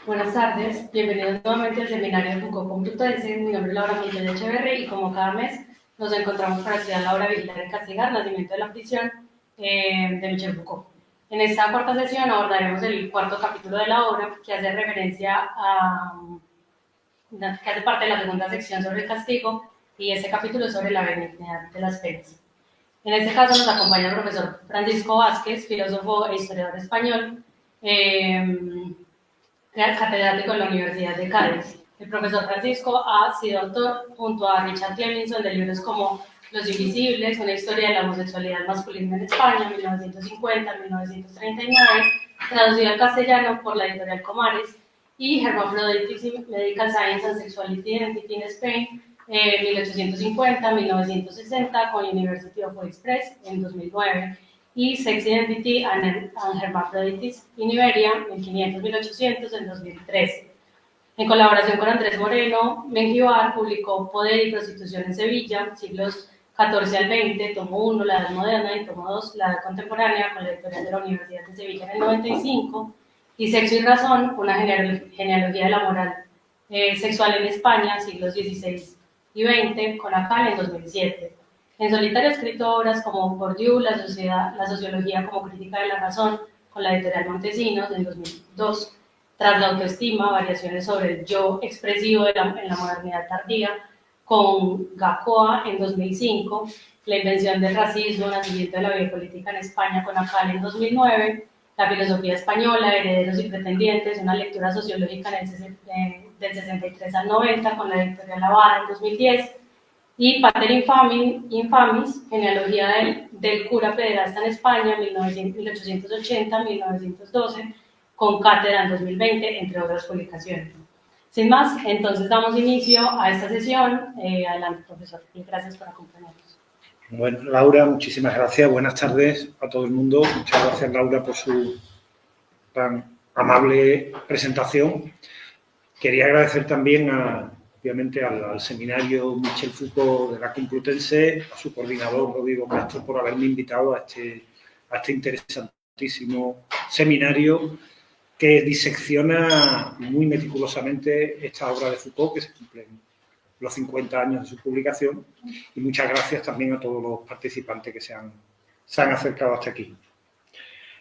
Buenas tardes, bienvenidos nuevamente al seminario de Foucault Complutense. Mi nombre es Laura Montoya Echeverri y como cada mes nos encontramos para estudiar la obra Vigilar y Castigar, Nacimiento de la Prisión, de Michel Foucault. En esta cuarta sesión abordaremos el cuarto capítulo de la obra que hace referencia a, que hace parte de la segunda sección sobre el castigo y este capítulo es sobre la benignidad de las penas. En este caso nos acompaña el profesor Francisco Vázquez, filósofo e historiador español, catedrático en la Universidad de Cádiz. El profesor Francisco ha sido autor, junto a Richard Clemenson, de libros como Los Invisibles, una historia de la homosexualidad masculina en España, 1950-1939, traducido al castellano por la editorial Comares, y Hermaphrodites, Medical Science and Sexuality Identity in Spain, 1850-1960, con University of West Press en 2009, y Sex Identity and Hermaphrodites in Iberia, 1500-1800, en 2013. En colaboración con Andrés Moreno, Mengíbar publicó Poder y Prostitución en Sevilla, siglos XIV al XX, tomo 1, la Edad Moderna, y tomo 2, la Edad Contemporánea, con la editorial de la Universidad de Sevilla en el 95, y Sexo y Razón, una genealogía de la moral sexual en España, siglos XVI y XX, con Acal en 2007. En solitario ha escrito obras como Bourdieu, la sociología como crítica de la razón, con la editorial Montesinos en 2002, Tras la autoestima, variaciones sobre el yo expresivo en la modernidad tardía, con Gacoa en 2005, La invención del racismo, nacimiento de la biopolítica en España, con Acal en 2009, La filosofía española, Herederos y pretendientes, una lectura sociológica del 63 al 90, con la editorial La Vara en 2010, y Pater Infamis, genealogía del cura pederasta en España, 1880-1912, con cátedra en 2020, entre otras publicaciones. Sin más, entonces damos inicio a esta sesión. Adelante, profesor, y gracias por acompañarnos. Bueno, Laura, muchísimas gracias. Buenas tardes a todo el mundo. Muchas gracias, Laura, por su tan amable presentación. Quería agradecer también, obviamente, al seminario Michel Foucault de la Complutense, a su coordinador, Rodrigo Castro, por haberme invitado a este interesantísimo seminario que disecciona muy meticulosamente esta obra de Foucault, que se cumplen los 50 años de su publicación, y muchas gracias también a todos los participantes que se han acercado hasta aquí.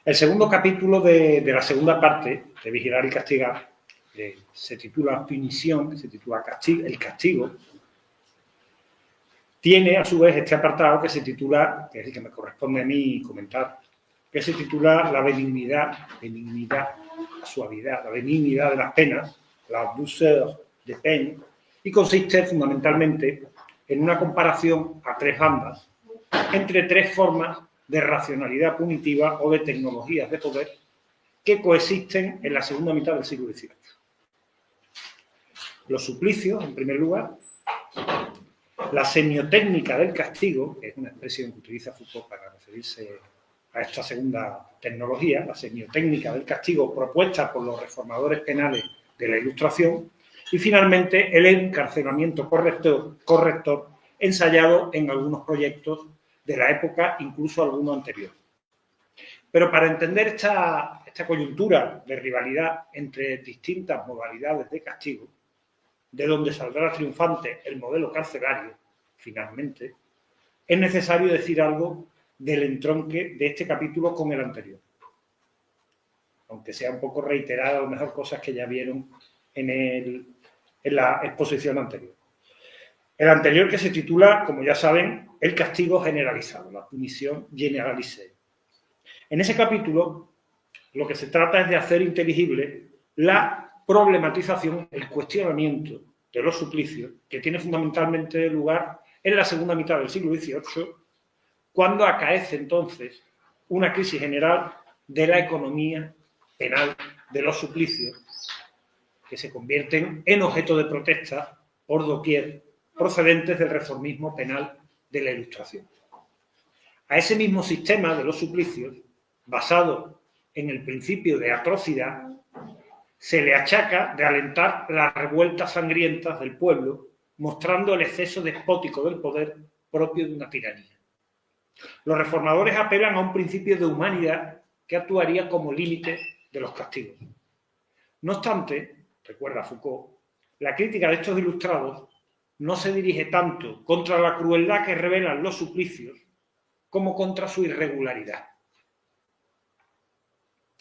El segundo capítulo de la segunda parte de Vigilar y Castigar se titula Punición, se titula El Castigo, tiene a su vez este apartado que se titula, que es el que me corresponde a mí comentar, que se titula La benignidad, la suavidad, la benignidad de las penas, la douceur de peine, y consiste fundamentalmente en una comparación a tres bandas entre tres formas de racionalidad punitiva o de tecnologías de poder que coexisten en la segunda mitad del siglo XVIII. Los suplicios, en primer lugar, la semiotécnica del castigo, que es una expresión que utiliza Foucault para referirse a esta segunda tecnología, la semiotécnica del castigo propuesta por los reformadores penales de la Ilustración, y finalmente el encarcelamiento corrector ensayado en algunos proyectos de la época, incluso alguno anterior. Pero para entender esta coyuntura de rivalidad entre distintas modalidades de castigo, de donde saldrá triunfante el modelo carcelario, finalmente, es necesario decir algo del entronque de este capítulo con el anterior. Aunque sea un poco reiterada, a lo mejor cosas que ya vieron en la exposición anterior. El anterior, que se titula, como ya saben, El castigo generalizado, la punición generalisée. En ese capítulo, lo que se trata es de hacer inteligible la problematización, el cuestionamiento de los suplicios, que tiene fundamentalmente lugar en la segunda mitad del siglo XVIII, cuando acaece entonces una crisis general de la economía penal de los suplicios, que se convierten en objeto de protesta por doquier, procedentes del reformismo penal de la Ilustración. A ese mismo sistema de los suplicios, basado en el principio de atrocidad, se le achaca de alentar las revueltas sangrientas del pueblo, mostrando el exceso despótico del poder propio de una tiranía. Los reformadores apelan a un principio de humanidad que actuaría como límite de los castigos. No obstante, recuerda Foucault, la crítica de estos ilustrados no se dirige tanto contra la crueldad que revelan los suplicios como contra su irregularidad.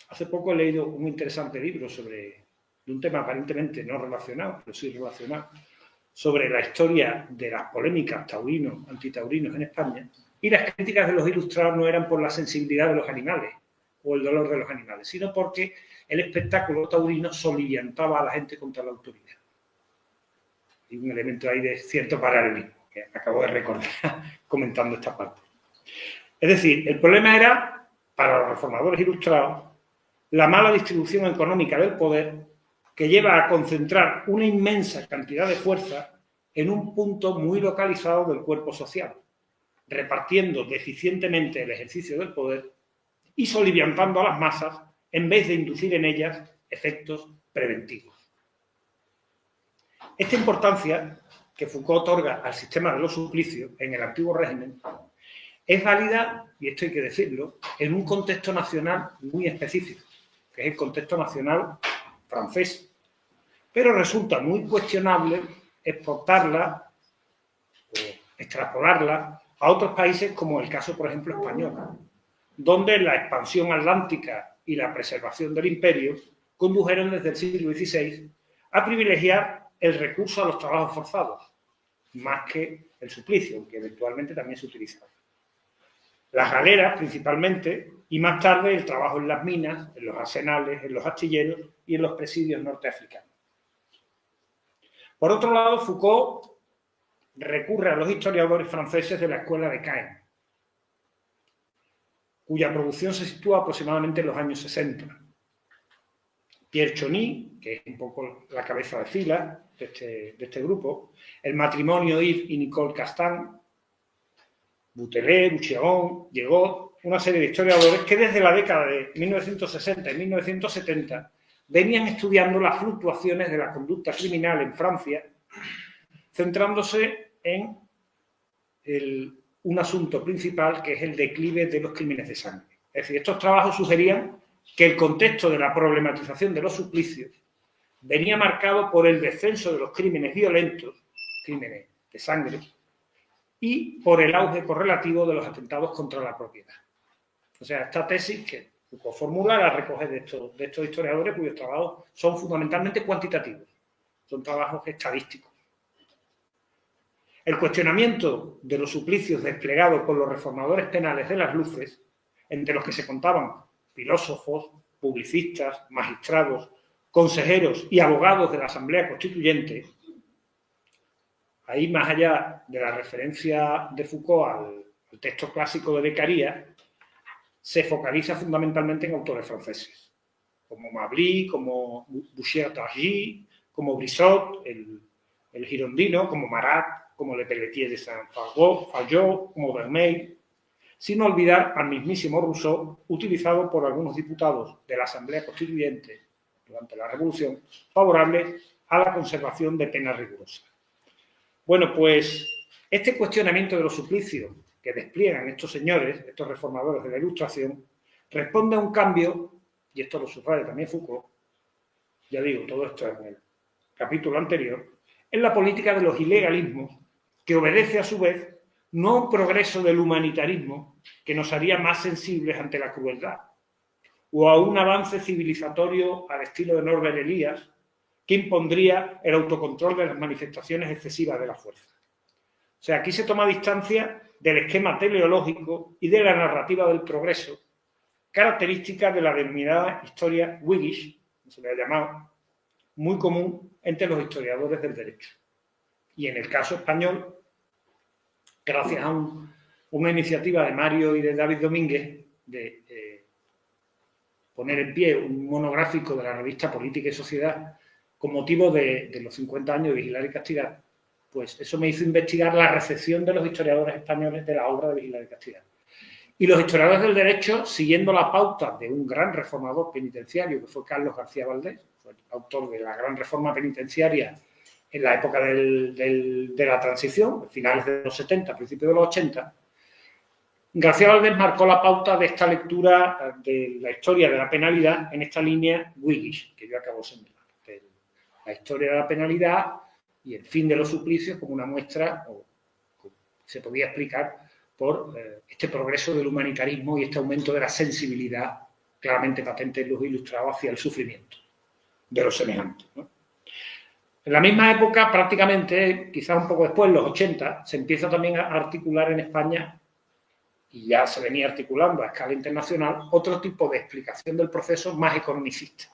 Hace poco he leído un interesante libro de un tema aparentemente no relacionado, pero sí relacionado, sobre la historia de las polémicas antitaurinos en España, y las críticas de los ilustrados no eran por la sensibilidad de los animales o el dolor de los animales, sino porque el espectáculo taurino soliviantaba a la gente contra la autoridad. Y un elemento ahí de cierto paralelismo, que acabo de recordar comentando esta parte. Es decir, el problema era, para los reformadores ilustrados, la mala distribución económica del poder que lleva a concentrar una inmensa cantidad de fuerza en un punto muy localizado del cuerpo social, repartiendo deficientemente el ejercicio del poder y soliviantando a las masas en vez de inducir en ellas efectos preventivos. Esta importancia que Foucault otorga al sistema de los suplicios en el antiguo régimen es válida, y esto hay que decirlo, en un contexto nacional muy específico, que es el contexto nacional francés. Pero resulta muy cuestionable exportarla o extrapolarla a otros países como el caso, por ejemplo, español, donde la expansión atlántica y la preservación del imperio condujeron desde el siglo XVI a privilegiar el recurso a los trabajos forzados, más que el suplicio, aunque eventualmente también se utilizaba. Las galeras, principalmente, y más tarde el trabajo en las minas, en los arsenales, en los astilleros y en los presidios norteafricanos. Por otro lado, Foucault recurre a los historiadores franceses de la escuela de Caen, cuya producción se sitúa aproximadamente en los años 60. Pierre Chony, que es un poco la cabeza de fila de este grupo, el matrimonio Yves y Nicole Castan, Bouteler, Boucheron, Llegot, una serie de historiadores que desde la década de 1960 y 1970 venían estudiando las fluctuaciones de la conducta criminal en Francia, centrándose en un asunto principal que es el declive de los crímenes de sangre. Es decir, estos trabajos sugerían que el contexto de la problematización de los suplicios venía marcado por el descenso de los crímenes violentos, crímenes de sangre, y por el auge correlativo de los atentados contra la propiedad. O sea, esta tesis que Foucault formula la recoge de estos historiadores cuyos trabajos son fundamentalmente cuantitativos, son trabajos estadísticos. El cuestionamiento de los suplicios desplegados por los reformadores penales de las luces, entre los que se contaban filósofos, publicistas, magistrados, consejeros y abogados de la Asamblea Constituyente, ahí más allá de la referencia de Foucault al texto clásico de Beccaria, se focaliza fundamentalmente en autores franceses, como Mably, como Boucher-Targy, como Brissot, el girondino, como Marat, como Le Pelletier de Saint-Fargeau, como Vermeil, sin olvidar al mismísimo Rousseau, utilizado por algunos diputados de la Asamblea Constituyente durante la Revolución, favorable a la conservación de penas rigurosas. Bueno, pues este cuestionamiento de los suplicios que despliegan estos señores, estos reformadores de la Ilustración, responde a un cambio, y esto lo subraya también Foucault, ya digo, todo esto en el capítulo anterior, en la política de los ilegalismos, que obedece a su vez no a un progreso del humanitarismo que nos haría más sensibles ante la crueldad, o a un avance civilizatorio al estilo de Norbert Elias, que impondría el autocontrol de las manifestaciones excesivas de la fuerza. O sea, aquí se toma distancia del esquema teleológico y de la narrativa del progreso, característica de la denominada historia Whiggish, como se le ha llamado, muy común entre los historiadores del derecho. Y en el caso español, gracias a una iniciativa de Mario y de David Domínguez de poner en pie un monográfico de la revista Política y Sociedad con motivo de los 50 años de Vigilar y Castigar, pues eso me hizo investigar la recepción de los historiadores españoles de la obra de Vigilar y Castigar. Y los historiadores del derecho, siguiendo la pauta de un gran reformador penitenciario, que fue Carlos García Valdés, fue el autor de la gran reforma penitenciaria en la época de la transición, finales de los 70, principios de los 80, García Valdés marcó la pauta de esta lectura de la historia de la penalidad en esta línea Whiggish, que yo acabo de señalar. La historia de la penalidad y el fin de los suplicios como una muestra, o se podía explicar por este progreso del humanitarismo y este aumento de la sensibilidad claramente patente en los ilustrados hacia el sufrimiento de los semejantes, ¿no? En la misma época, prácticamente, quizás un poco después, en los 80, se empieza también a articular en España, y ya se venía articulando a escala internacional, otro tipo de explicación del proceso más economicista,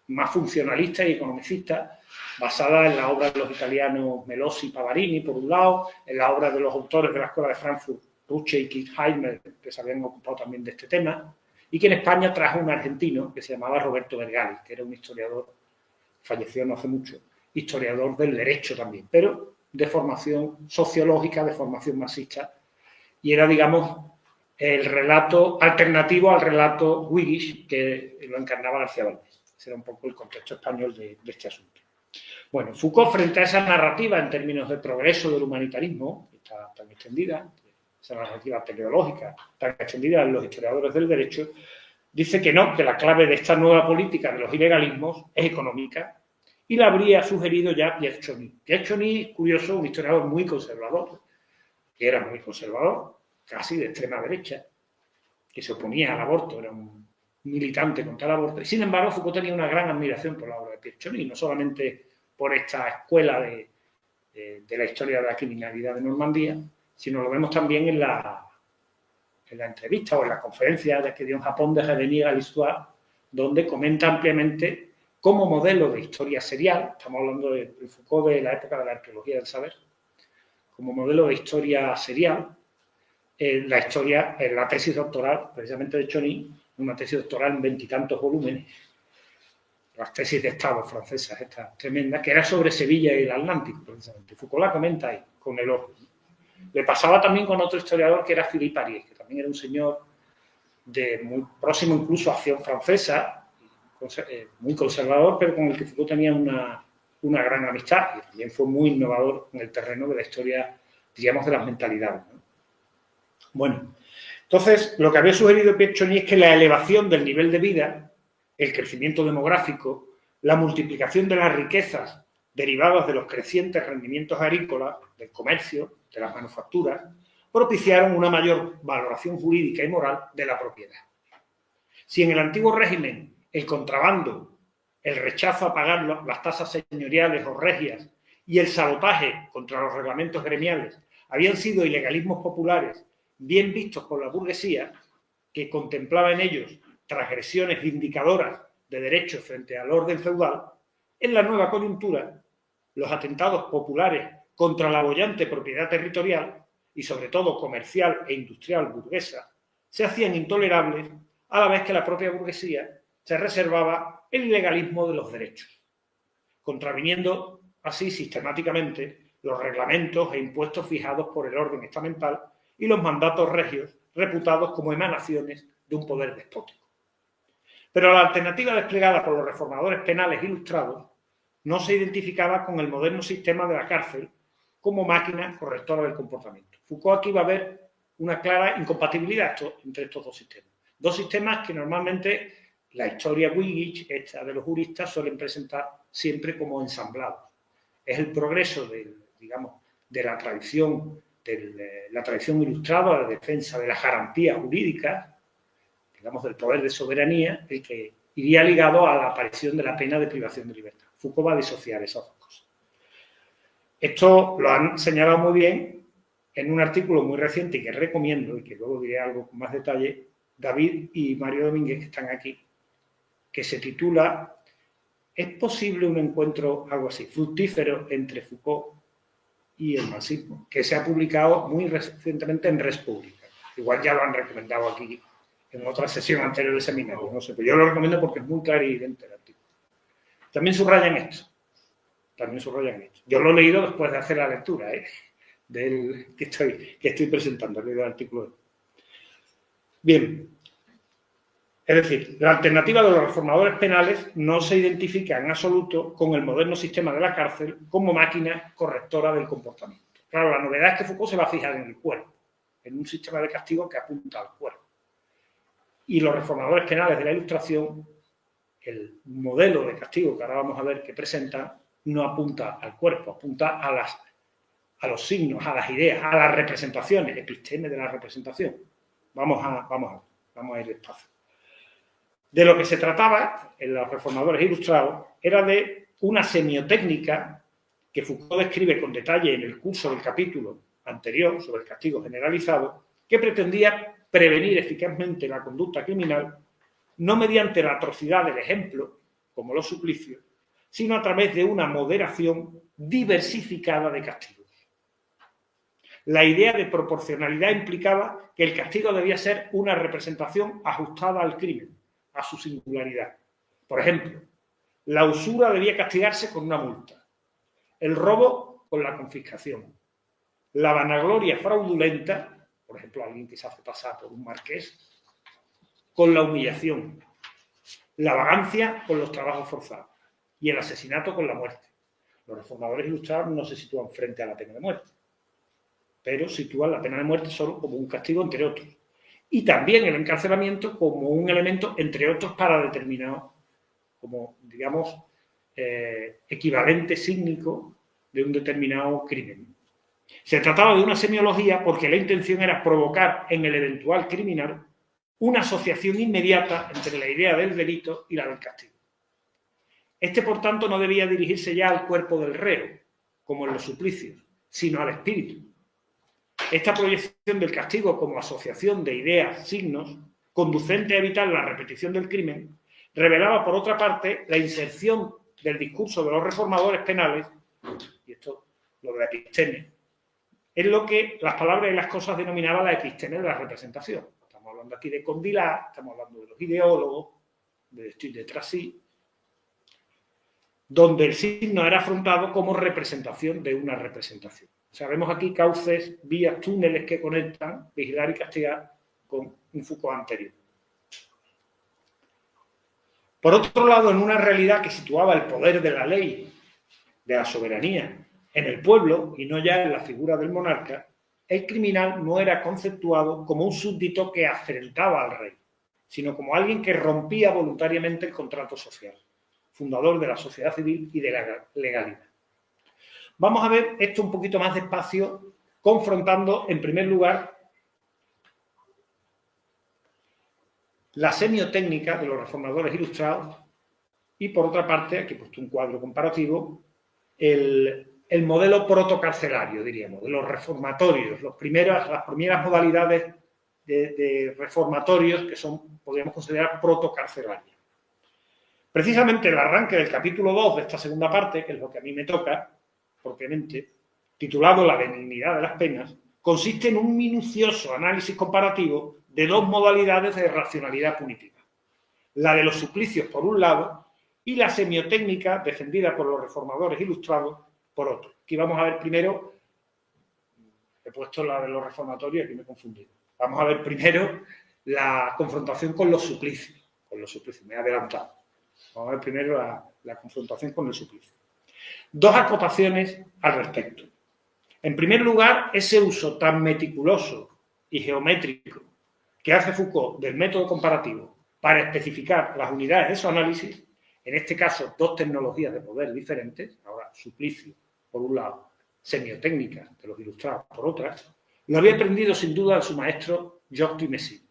más funcionalista y economicista, basada en la obra de los italianos Melosi y Pavarini, por un lado, en la obra de los autores de la Escuela de Frankfurt, Ruche y Kirchheimer, que se habían ocupado también de este tema, y que en España trajo un argentino que se llamaba Roberto Vergali, que era un historiador, falleció no hace mucho, historiador del derecho también, pero de formación sociológica, de formación marxista, y era, digamos, el relato alternativo al relato Whiggish que lo encarnaba García Valdés. Ese era un poco el contexto español de este asunto. Bueno, Foucault, frente a esa narrativa en términos de progreso del humanitarismo, que está tan extendida, esa narrativa teleológica tan extendida en los historiadores del derecho, dice que no, que la clave de esta nueva política de los ilegalismos es económica, y la habría sugerido ya Pierre Chony. Pierre Chony, curioso, un historiador muy conservador, que era muy conservador, casi de extrema derecha, que se oponía al aborto, era un militante contra el aborto, y sin embargo Foucault tenía una gran admiración por la obra de Pierre Chony, no solamente por esta escuela de la historia de la criminalidad de Normandía, sino lo vemos también en la entrevista o en la conferencia que dio en Japón de Revenier à l'Histoire, donde comenta ampliamente como modelo de historia serial, estamos hablando de Foucault de la época de la arqueología del saber, como modelo de historia serial, la historia, la tesis doctoral, precisamente de Chony, una tesis doctoral en 20 y tantos volúmenes, las tesis de Estado francesas, esta tremenda, que era sobre Sevilla y el Atlántico, precisamente. Foucault la comenta ahí, con el ojo. Le pasaba también con otro historiador que era Philippe Ariès, que también era un señor muy próximo incluso a acción francesa, muy conservador, pero con el que Foucault tenía una gran amistad y también fue muy innovador en el terreno de la historia, diríamos, de las mentalidades, ¿no? Bueno, entonces, lo que había sugerido Pierre Chony es que la elevación del nivel de vida, el crecimiento demográfico, la multiplicación de las riquezas derivadas de los crecientes rendimientos agrícolas, del comercio, de las manufacturas, propiciaron una mayor valoración jurídica y moral de la propiedad. Si en el antiguo régimen el contrabando, el rechazo a pagar las tasas señoriales o regias y el sabotaje contra los reglamentos gremiales habían sido ilegalismos populares bien vistos por la burguesía, que contemplaba en ellos transgresiones vindicadoras de derechos frente al orden feudal, en la nueva coyuntura, los atentados populares contra la boyante propiedad territorial y sobre todo comercial e industrial burguesa se hacían intolerables a la vez que la propia burguesía se reservaba el ilegalismo de los derechos, contraviniendo así sistemáticamente los reglamentos e impuestos fijados por el orden estamental y los mandatos regios reputados como emanaciones de un poder despótico. Pero la alternativa desplegada por los reformadores penales ilustrados no se identificaba con el moderno sistema de la cárcel como máquina correctora del comportamiento. Foucault aquí va a ver una clara incompatibilidad entre estos dos sistemas. Dos sistemas que normalmente la historia Whiggish, esta de los juristas, suelen presentar siempre como ensamblados. Es el progreso de la tradición ilustrada, la defensa de las garantías jurídicas, digamos, del poder de soberanía, el que iría ligado a la aparición de la pena de privación de libertad. Foucault va a disociar esas dos cosas. Esto lo han señalado muy bien en un artículo muy reciente que recomiendo y que luego diré algo con más detalle, David y Mario Domínguez, que están aquí, que se titula ¿Es posible un encuentro, algo así, fructífero entre Foucault y el marxismo? Que se ha publicado muy recientemente en Res Publica. Igual ya lo han recomendado aquí en otra sesión anterior del seminario, no sé, pero yo lo recomiendo porque es muy claro y evidente el artículo. También subrayan esto. Yo lo he leído después de hacer la lectura del que estoy presentando, he leído el artículo. Bien. Es decir, la alternativa de los reformadores penales no se identifica en absoluto con el moderno sistema de la cárcel como máquina correctora del comportamiento. Claro, la novedad es que Foucault se va a fijar en el cuerpo. en un sistema de castigo que apunta al cuerpo. Y los reformadores penales de la Ilustración, el modelo de castigo que ahora vamos a ver que presentan, no apunta al cuerpo, apunta a los signos, a las ideas, a las representaciones, episteme de la representación. Vamos a ir despacio. De lo que se trataba en los reformadores ilustrados era de una semiotécnica que Foucault describe con detalle en el curso del capítulo anterior sobre el castigo generalizado, que pretendía prevenir eficazmente la conducta criminal no mediante la atrocidad del ejemplo, como los suplicios, sino a través de una moderación diversificada de castigos. La idea de proporcionalidad implicaba que el castigo debía ser una representación ajustada al crimen, a su singularidad. Por ejemplo, la usura debía castigarse con una multa, el robo con la confiscación, la vanagloria fraudulenta, por ejemplo, alguien que se hace pasar por un marqués, con la humillación, la vagancia con los trabajos forzados y el asesinato con la muerte. Los reformadores ilustrados no se sitúan frente a la pena de muerte, pero sitúan la pena de muerte solo como un castigo entre otros. Y también el encarcelamiento como un elemento, entre otros, para determinado, como, digamos, equivalente sígnico de un determinado crimen. Se trataba de una semiología porque la intención era provocar en el eventual criminal una asociación inmediata entre la idea del delito y la del castigo. Este, por tanto, no debía dirigirse ya al cuerpo del reo, como en los suplicios, sino al espíritu. Esta proyección del castigo como asociación de ideas, signos, conducente a evitar la repetición del crimen, revelaba, por otra parte, la inserción del discurso de los reformadores penales, y esto lo de la episteme, es lo que las palabras y las cosas denominaban la episteme de la representación. Estamos hablando aquí de Condillac, estamos hablando de los ideólogos, de Stuart de Tracy, donde el signo era afrontado como representación de una representación. Sabemos aquí cauces, vías, túneles que conectan vigilar y castigar con un Foucault anterior. Por otro lado, en una realidad que situaba el poder de la ley, de la soberanía, en el pueblo y no ya en la figura del monarca, el criminal no era conceptuado como un súbdito que afrentaba al rey, sino como alguien que rompía voluntariamente el contrato social, fundador de la sociedad civil y de la legalidad. Vamos a ver esto un poquito más despacio, confrontando, en primer lugar, la semiotécnica de los reformadores ilustrados y, por otra parte, aquí he puesto un cuadro comparativo, el modelo protocarcelario, diríamos, de los reformatorios, las primeras modalidades de reformatorios que son, podríamos considerar, protocarcelarias. Precisamente el arranque del capítulo 2 de esta segunda parte, que es lo que a mí me toca, propiamente, titulado La benignidad de las penas, consiste en un minucioso análisis comparativo de dos modalidades de racionalidad punitiva. La de los suplicios, por un lado, y la semiotécnica defendida por los reformadores ilustrados, por otro. Aquí vamos a ver primero, he puesto la de los reformatorios, aquí me he confundido. Vamos a ver primero la confrontación con los suplicios. Me he adelantado. Vamos a ver primero la confrontación con el suplicio. Dos acotaciones al respecto. En primer lugar, ese uso tan meticuloso y geométrico que hace Foucault del método comparativo para especificar las unidades de su análisis, en este caso dos tecnologías de poder diferentes, ahora suplicio por un lado, semiotécnica de los ilustrados por otras, lo había aprendido sin duda de su maestro Georges Dumézil.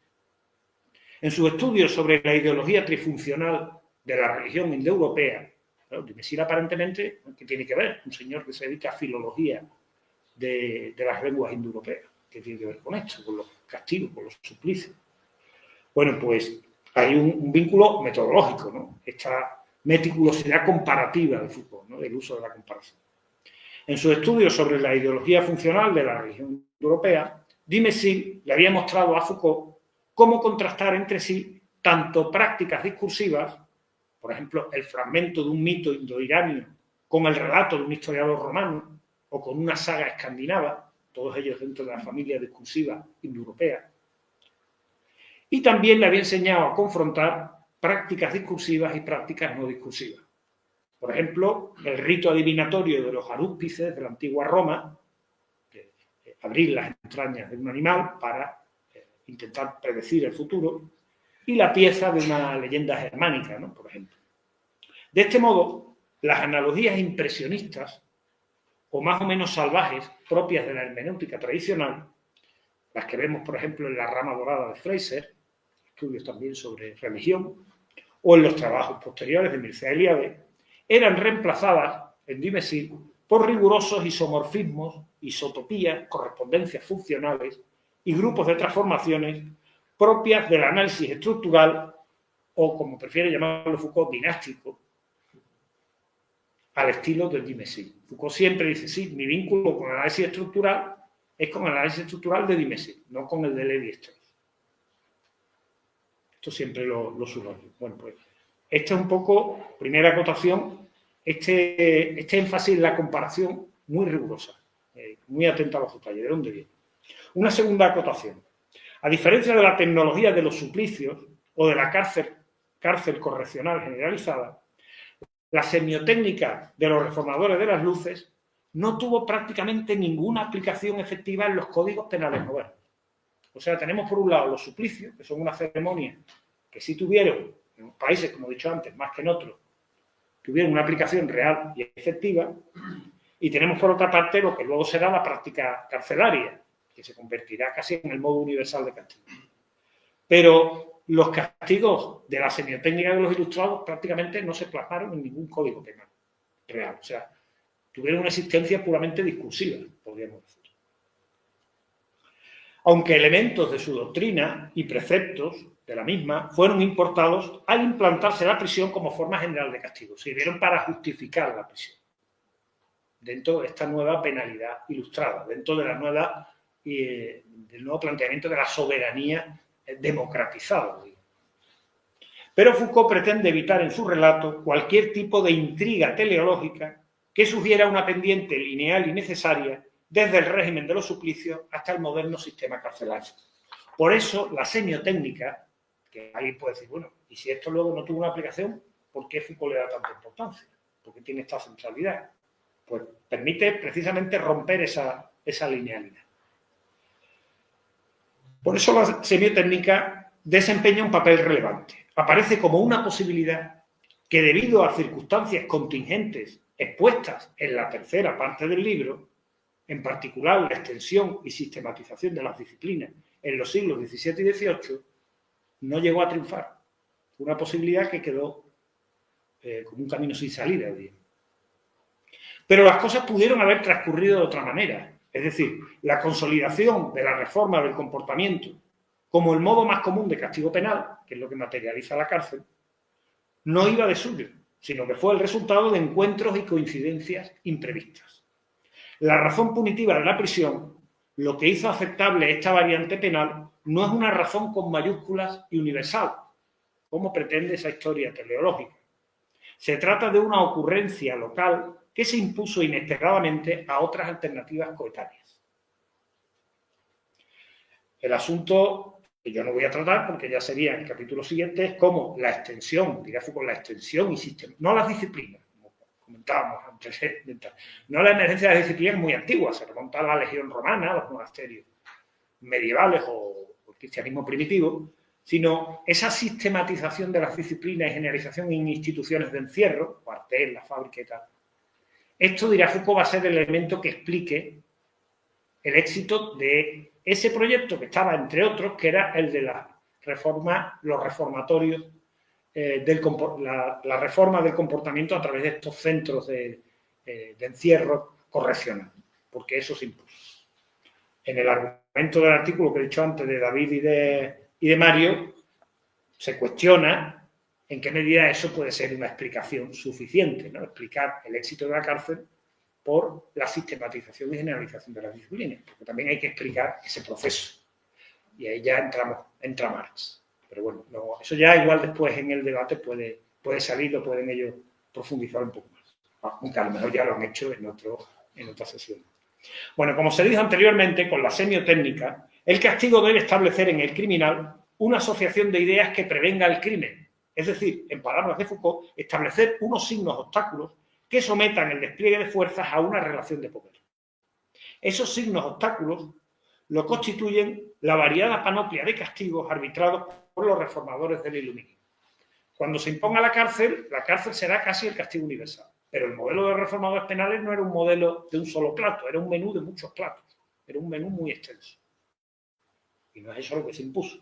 En sus estudios sobre la ideología trifuncional de la religión indoeuropea, Dumézil aparentemente, ¿qué tiene que ver? Un señor que se dedica a filología de las lenguas indoeuropeas. ¿Qué tiene que ver con esto? Con los castigos, con los suplicios. Bueno, pues hay un vínculo metodológico, ¿no? Esta meticulosidad comparativa de Foucault, ¿no? Del uso de la comparación. En sus estudios sobre la ideología funcional de la religión europea, Dumézil le había mostrado a Foucault cómo contrastar entre sí tanto prácticas discursivas, por ejemplo, el fragmento de un mito indoiranio con el relato de un historiador romano o con una saga escandinava, todos ellos dentro de la familia discursiva indoeuropea. Y también le había enseñado a confrontar prácticas discursivas y prácticas no discursivas. Por ejemplo, el rito adivinatorio de los arúspices de la antigua Roma, abrir las entrañas de un animal para intentar predecir el futuro, y la pieza de una leyenda germánica, ¿no?, por ejemplo. De este modo, las analogías impresionistas, o más o menos salvajes, propias de la hermenéutica tradicional, las que vemos, por ejemplo, en la rama dorada de Fraser, estudios también sobre religión, o en los trabajos posteriores de Mircea Eliade, eran reemplazadas en Dumézil por rigurosos isomorfismos, isotopías, correspondencias funcionales y grupos de transformaciones propias del análisis estructural, o como prefiere llamarlo Foucault, dinástico, al estilo del Dumézil. Foucault siempre dice, sí, mi vínculo con el análisis estructural es con el análisis estructural de Dumézil, no con el de Lévi-Strauss. Esto siempre lo subrayo. Bueno, pues, esta es un poco, primera acotación, este énfasis en la comparación muy rigurosa, muy atenta a los detalles, ¿de dónde viene? Una segunda acotación. A diferencia de la tecnología de los suplicios o de la cárcel correccional generalizada, la semiotécnica de los reformadores de las luces no tuvo prácticamente ninguna aplicación efectiva en los códigos penales modernos. O sea, tenemos por un lado los suplicios, que son una ceremonia que sí tuvieron en países, como he dicho antes, más que en otros, tuvieron una aplicación real y efectiva, y tenemos por otra parte lo que luego será la práctica carcelaria, que se convertirá casi en el modo universal de castigo. Pero los castigos de la semiotécnica de los ilustrados prácticamente no se plasmaron en ningún código penal real. O sea, tuvieron una existencia puramente discursiva, podríamos decir. Aunque elementos de su doctrina y preceptos de la misma fueron importados al implantarse la prisión como forma general de castigo. Sirvieron para justificar la prisión dentro de esta nueva penalidad ilustrada, dentro de la nueva, del nuevo planteamiento de la soberanía democratizada. Pero Foucault pretende evitar en su relato cualquier tipo de intriga teleológica que sugiera una pendiente lineal y necesaria desde el régimen de los suplicios hasta el moderno sistema carcelario. Por eso, la semiotécnica, que alguien puede decir, bueno, y si esto luego no tuvo una aplicación, ¿por qué Foucault le da tanta importancia? ¿Por qué tiene esta centralidad? Pues permite precisamente romper esa linealidad. Por eso la semiotécnica desempeña un papel relevante. Aparece como una posibilidad que, debido a circunstancias contingentes expuestas en la tercera parte del libro, en particular la extensión y sistematización de las disciplinas en los siglos XVII y XVIII, no llegó a triunfar. Fue una posibilidad que quedó como un camino sin salida, digamos. Pero las cosas pudieron haber transcurrido de otra manera. Es decir, la consolidación de la reforma del comportamiento como el modo más común de castigo penal, que es lo que materializa la cárcel, no iba de suyo, sino que fue el resultado de encuentros y coincidencias imprevistas. La razón punitiva de la prisión, lo que hizo aceptable esta variante penal, no es una razón con mayúsculas y universal, como pretende esa historia teleológica. Se trata de una ocurrencia local que se impuso inesperadamente a otras alternativas coetáneas. El asunto, que yo no voy a tratar porque ya sería en el capítulo siguiente, es cómo la extensión, dirá Foucault, la extensión y sistema, no las disciplinas, como comentábamos antes, no la emergencia de las disciplinas muy antiguas, se remonta a la legión romana, a los monasterios medievales o el cristianismo primitivo, sino esa sistematización de las disciplinas y generalización en instituciones de encierro, cuartel, la fábrica y tal. Esto, dirá Foucault, va a ser el elemento que explique el éxito de ese proyecto que estaba, entre otros, que era el de la reforma, los reformatorios, la reforma del comportamiento a través de estos centros de encierro correccional, porque eso se impuso. En el argumento del artículo que he dicho antes de David y de Mario, se cuestiona en qué medida eso puede ser una explicación suficiente, ¿no? Explicar el éxito de la cárcel por la sistematización y generalización de las disciplinas, porque también hay que explicar ese proceso. Y ahí ya entra Marx. Pero bueno, no, eso ya igual después en el debate puede salir o pueden ellos profundizar un poco más. Aunque a lo mejor ya lo han hecho en otra sesión. Bueno, como se dijo anteriormente, con la semiotécnica, el castigo debe establecer en el criminal una asociación de ideas que prevenga el crimen. Es decir, en palabras de Foucault, establecer unos signos obstáculos que sometan el despliegue de fuerzas a una relación de poder. Esos signos obstáculos lo constituyen la variada panoplia de castigos arbitrados por los reformadores del iluminismo. Cuando se imponga la cárcel será casi el castigo universal. Pero el modelo de reformadores penales no era un modelo de un solo plato, era un menú de muchos platos, era un menú muy extenso. Y no es eso lo que se impuso.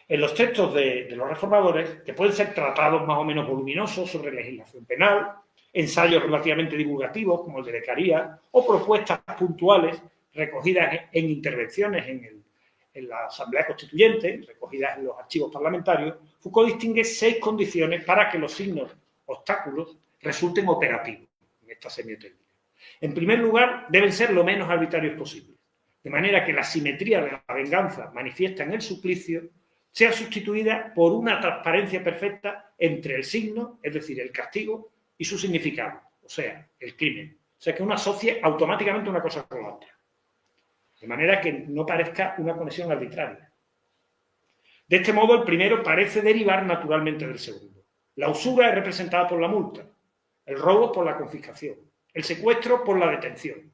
En los textos de los reformadores, que pueden ser tratados más o menos voluminosos sobre legislación penal, ensayos relativamente divulgativos, como el de Beccaria, o propuestas puntuales recogidas en intervenciones en la Asamblea Constituyente, recogidas en los archivos parlamentarios, Foucault distingue 6 condiciones para que los signos obstáculos resulten operativos en esta semiotécnica. En primer lugar, deben ser lo menos arbitrarios posible, de manera que la simetría de la venganza manifiesta en el suplicio sea sustituida por una transparencia perfecta entre el signo, es decir, el castigo, y su significado, o sea, el crimen. O sea, que uno asocie automáticamente una cosa con la otra, de manera que no parezca una conexión arbitraria. De este modo, el primero parece derivar naturalmente del segundo. La usura es representada por la multa, el robo por la confiscación, el secuestro por la detención.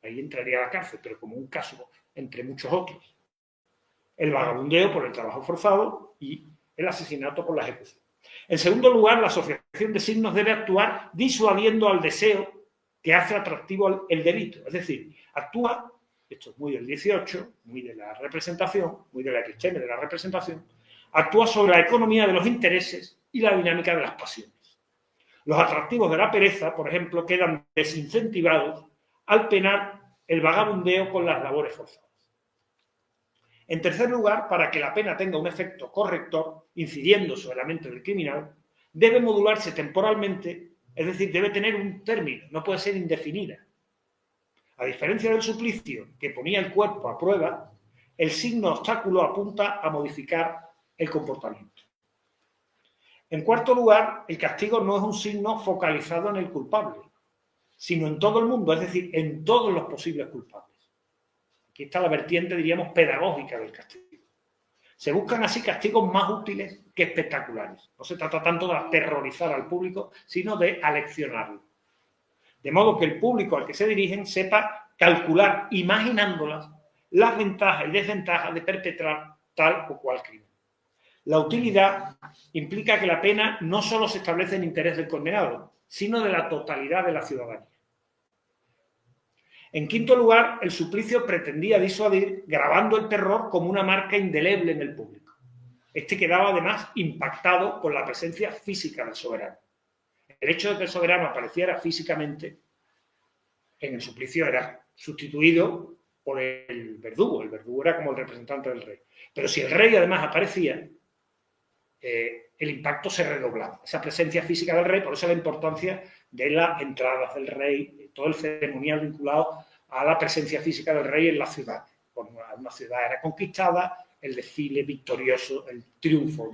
Ahí entraría a la cárcel, pero como un caso entre muchos otros. El vagabundeo por el trabajo forzado y el asesinato por la ejecución. En segundo lugar, la asociación de signos debe actuar disuadiendo al deseo que hace atractivo el delito. Es decir, actúa, esto es muy del 18, muy de la representación, muy de la episteme de la representación, actúa sobre la economía de los intereses y la dinámica de las pasiones. Los atractivos de la pereza, por ejemplo, quedan desincentivados al penar el vagabundeo con las labores forzadas. En tercer lugar, para que la pena tenga un efecto corrector, incidiendo sobre la mente del criminal, debe modularse temporalmente, es decir, debe tener un término, no puede ser indefinida. A diferencia del suplicio, que ponía el cuerpo a prueba, el signo obstáculo apunta a modificar el comportamiento. En cuarto lugar, el castigo no es un signo focalizado en el culpable, sino en todo el mundo, es decir, en todos los posibles culpables. Aquí está la vertiente, diríamos, pedagógica del castigo. Se buscan así castigos más útiles que espectaculares. No se trata tanto de aterrorizar al público, sino de aleccionarlo. De modo que el público al que se dirigen sepa calcular, imaginándolas, las ventajas y desventajas de perpetrar tal o cual crimen. La utilidad implica que la pena no solo se establece en interés del condenado, sino de la totalidad de la ciudadanía. En quinto lugar, el suplicio pretendía disuadir grabando el terror como una marca indeleble en el público. Este quedaba además impactado con la presencia física del soberano. El hecho de que el soberano apareciera físicamente en el suplicio era sustituido por el verdugo. El verdugo era como el representante del rey. Pero si el rey además aparecía, el impacto se redoblaba. Esa presencia física del rey, por eso la importancia de las entradas del rey, todo el ceremonial vinculado a la presencia física del rey en la ciudad. Cuando una ciudad era conquistada, el desfile victorioso, el triunfo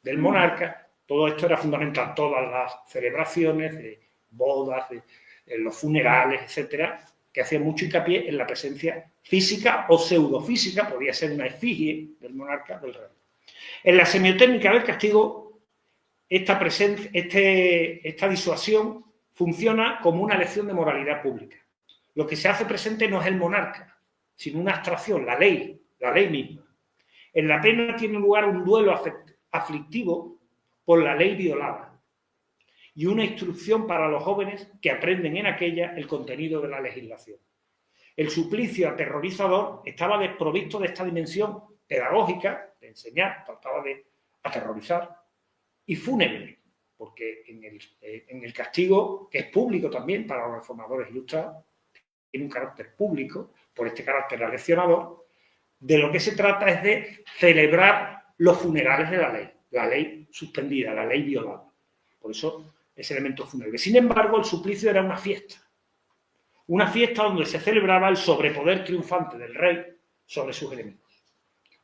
del monarca, todo esto era fundamental. Todas las celebraciones de bodas, de los funerales, etcétera, que hacían mucho hincapié en la presencia física o pseudofísica, podía ser una efigie del monarca, del rey. En la semiotécnica del castigo, esta disuasión funciona como una lección de moralidad pública. Lo que se hace presente no es el monarca, sino una abstracción, la ley misma. En la pena tiene lugar un duelo aflictivo por la ley violada y una instrucción para los jóvenes que aprenden en aquella el contenido de la legislación. El suplicio aterrorizador estaba desprovisto de esta dimensión pedagógica, de enseñar, trataba de aterrorizar, y fúnebre, porque en el castigo, que es público también para los reformadores ilustrados, tiene un carácter público, por este carácter aleccionador, de lo que se trata es de celebrar los funerales de la ley suspendida, la ley violada. Por eso ese elemento fúnebre. Sin embargo, el suplicio era una fiesta donde se celebraba el sobrepoder triunfante del rey sobre sus enemigos.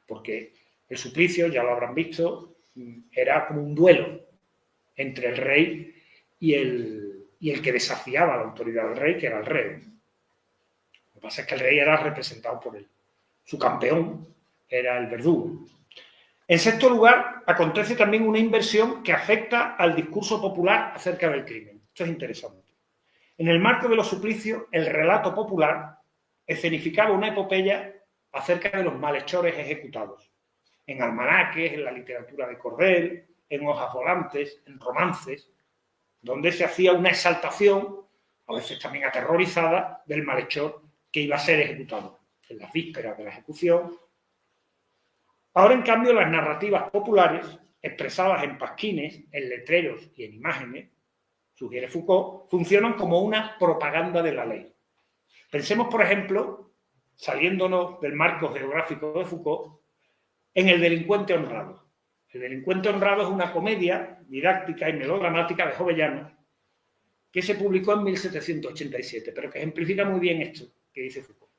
Porque el suplicio, ya lo habrán visto, era como un duelo entre el rey y el que desafiaba la autoridad del rey, que era el rey. Lo que pasa es que el rey era representado por él. Su campeón era el verdugo. En sexto lugar, acontece también una inversión que afecta al discurso popular acerca del crimen. Esto es interesante. En el marco de los suplicios, el relato popular escenificaba una epopeya acerca de los malhechores ejecutados, en almanaques, en la literatura de cordel, en hojas volantes, en romances, donde se hacía una exaltación, a veces también aterrorizada, del malhechor que iba a ser ejecutado en las vísperas de la ejecución. Ahora, en cambio, las narrativas populares, expresadas en pasquines, en letreros y en imágenes, sugiere Foucault, funcionan como una propaganda de la ley. Pensemos, por ejemplo, saliéndonos del marco geográfico de Foucault, en El delincuente honrado. El delincuente honrado es una comedia didáctica y melodramática de Jovellanos que se publicó en 1787, pero que ejemplifica muy bien esto que dice Foucault,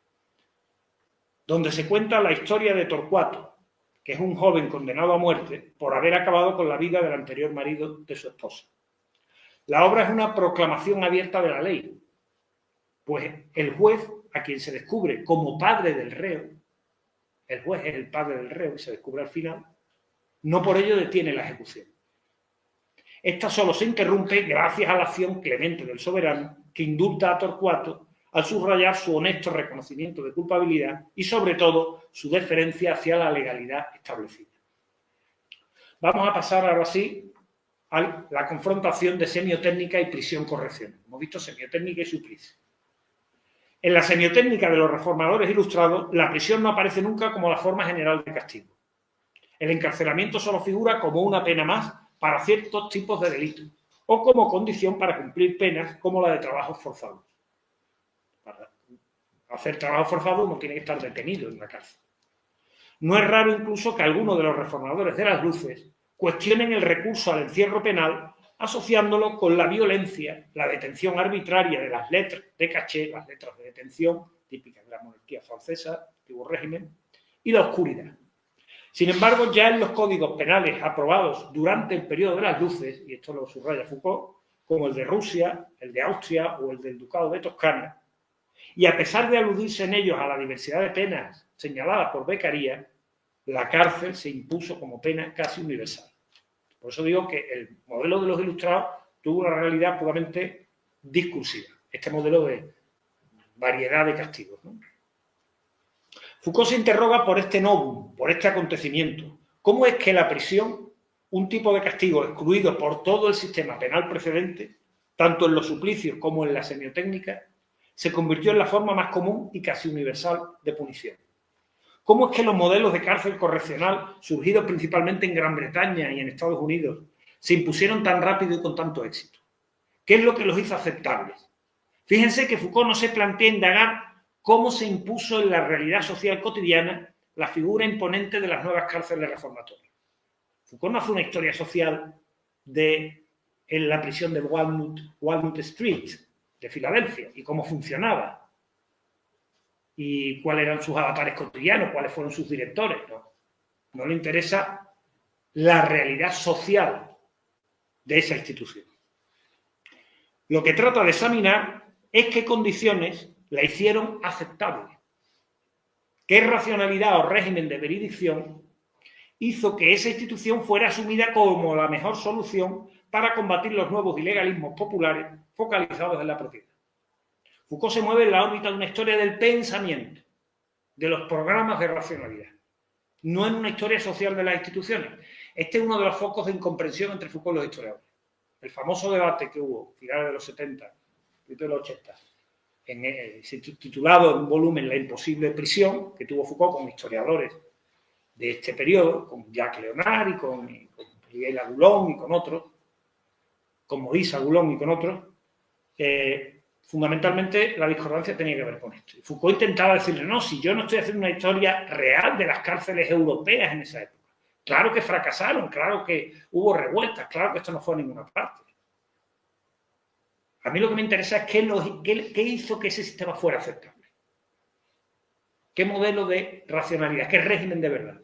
donde se cuenta la historia de Torcuato, que es un joven condenado a muerte por haber acabado con la vida del anterior marido de su esposa. La obra es una proclamación abierta de la ley, pues el juez, a quien se descubre como padre del reo, el juez es el padre del reo y se descubre al final, no por ello detiene la ejecución. Esta solo se interrumpe gracias a la acción clemente del soberano que indulta a Torcuato al subrayar su honesto reconocimiento de culpabilidad y, sobre todo, su deferencia hacia la legalidad establecida. Vamos a pasar ahora sí a la confrontación de semiotécnica y prisión-corrección. Hemos visto semiotécnica y suplicio. En la semiotécnica de los reformadores ilustrados, la prisión no aparece nunca como la forma general de castigo. El encarcelamiento solo figura como una pena más para ciertos tipos de delitos o como condición para cumplir penas como la de trabajos forzados. Para hacer trabajo forzado uno tiene que estar detenido en la cárcel. No es raro incluso que algunos de los reformadores de las luces cuestionen el recurso al encierro penal asociándolo con la violencia, la detención arbitraria de las letras de caché, las letras de detención típicas de la monarquía francesa, antiguo régimen, y la oscuridad. Sin embargo, ya en los códigos penales aprobados durante el periodo de las luces, y esto lo subraya Foucault, como el de Rusia, el de Austria o el del Ducado de Toscana, y a pesar de aludirse en ellos a la diversidad de penas señaladas por Beccaria, la cárcel se impuso como pena casi universal. Por eso digo que el modelo de los ilustrados tuvo una realidad puramente discursiva, este modelo de variedad de castigos, ¿no? Foucault se interroga por este novum, por este acontecimiento. ¿Cómo es que la prisión, un tipo de castigo excluido por todo el sistema penal precedente, tanto en los suplicios como en la semiotécnica, se convirtió en la forma más común y casi universal de punición? ¿Cómo es que los modelos de cárcel correccional, surgidos principalmente en Gran Bretaña y en Estados Unidos, se impusieron tan rápido y con tanto éxito? ¿Qué es lo que los hizo aceptables? Fíjense que Foucault no se plantea indagar cómo se impuso en la realidad social cotidiana la figura imponente de las nuevas cárceles reformatorias. Foucault no hace una historia social en la prisión de Walnut Street, de Filadelfia, y cómo funcionaba, y cuáles eran sus avatares cotidianos, cuáles fueron sus directores. No le interesa la realidad social de esa institución. Lo que trata de examinar es qué condiciones la hicieron aceptable, qué racionalidad o régimen de veridicción hizo que esa institución fuera asumida como la mejor solución para combatir los nuevos ilegalismos populares focalizados en la propiedad. Foucault se mueve en la órbita de una historia del pensamiento, de los programas de racionalidad, no en una historia social de las instituciones. Este es uno de los focos de incomprensión entre Foucault y los historiadores. El famoso debate que hubo a finales de los 70, principios de los 80, titulado en un volumen La imposible prisión, que tuvo Foucault con historiadores de este periodo, con Jacques Léonard y con Miguel Agulón y con otros, con Maurice Agulón y con otros, fundamentalmente la discordancia tenía que ver con esto. Y Foucault intentaba decirle, no, si yo no estoy haciendo una historia real de las cárceles europeas en esa época. Claro que fracasaron, claro que hubo revueltas, claro que esto no fue a ninguna parte. A mí lo que me interesa es qué hizo que ese sistema fuera aceptable. ¿Qué modelo de racionalidad? ¿Qué régimen de verdad?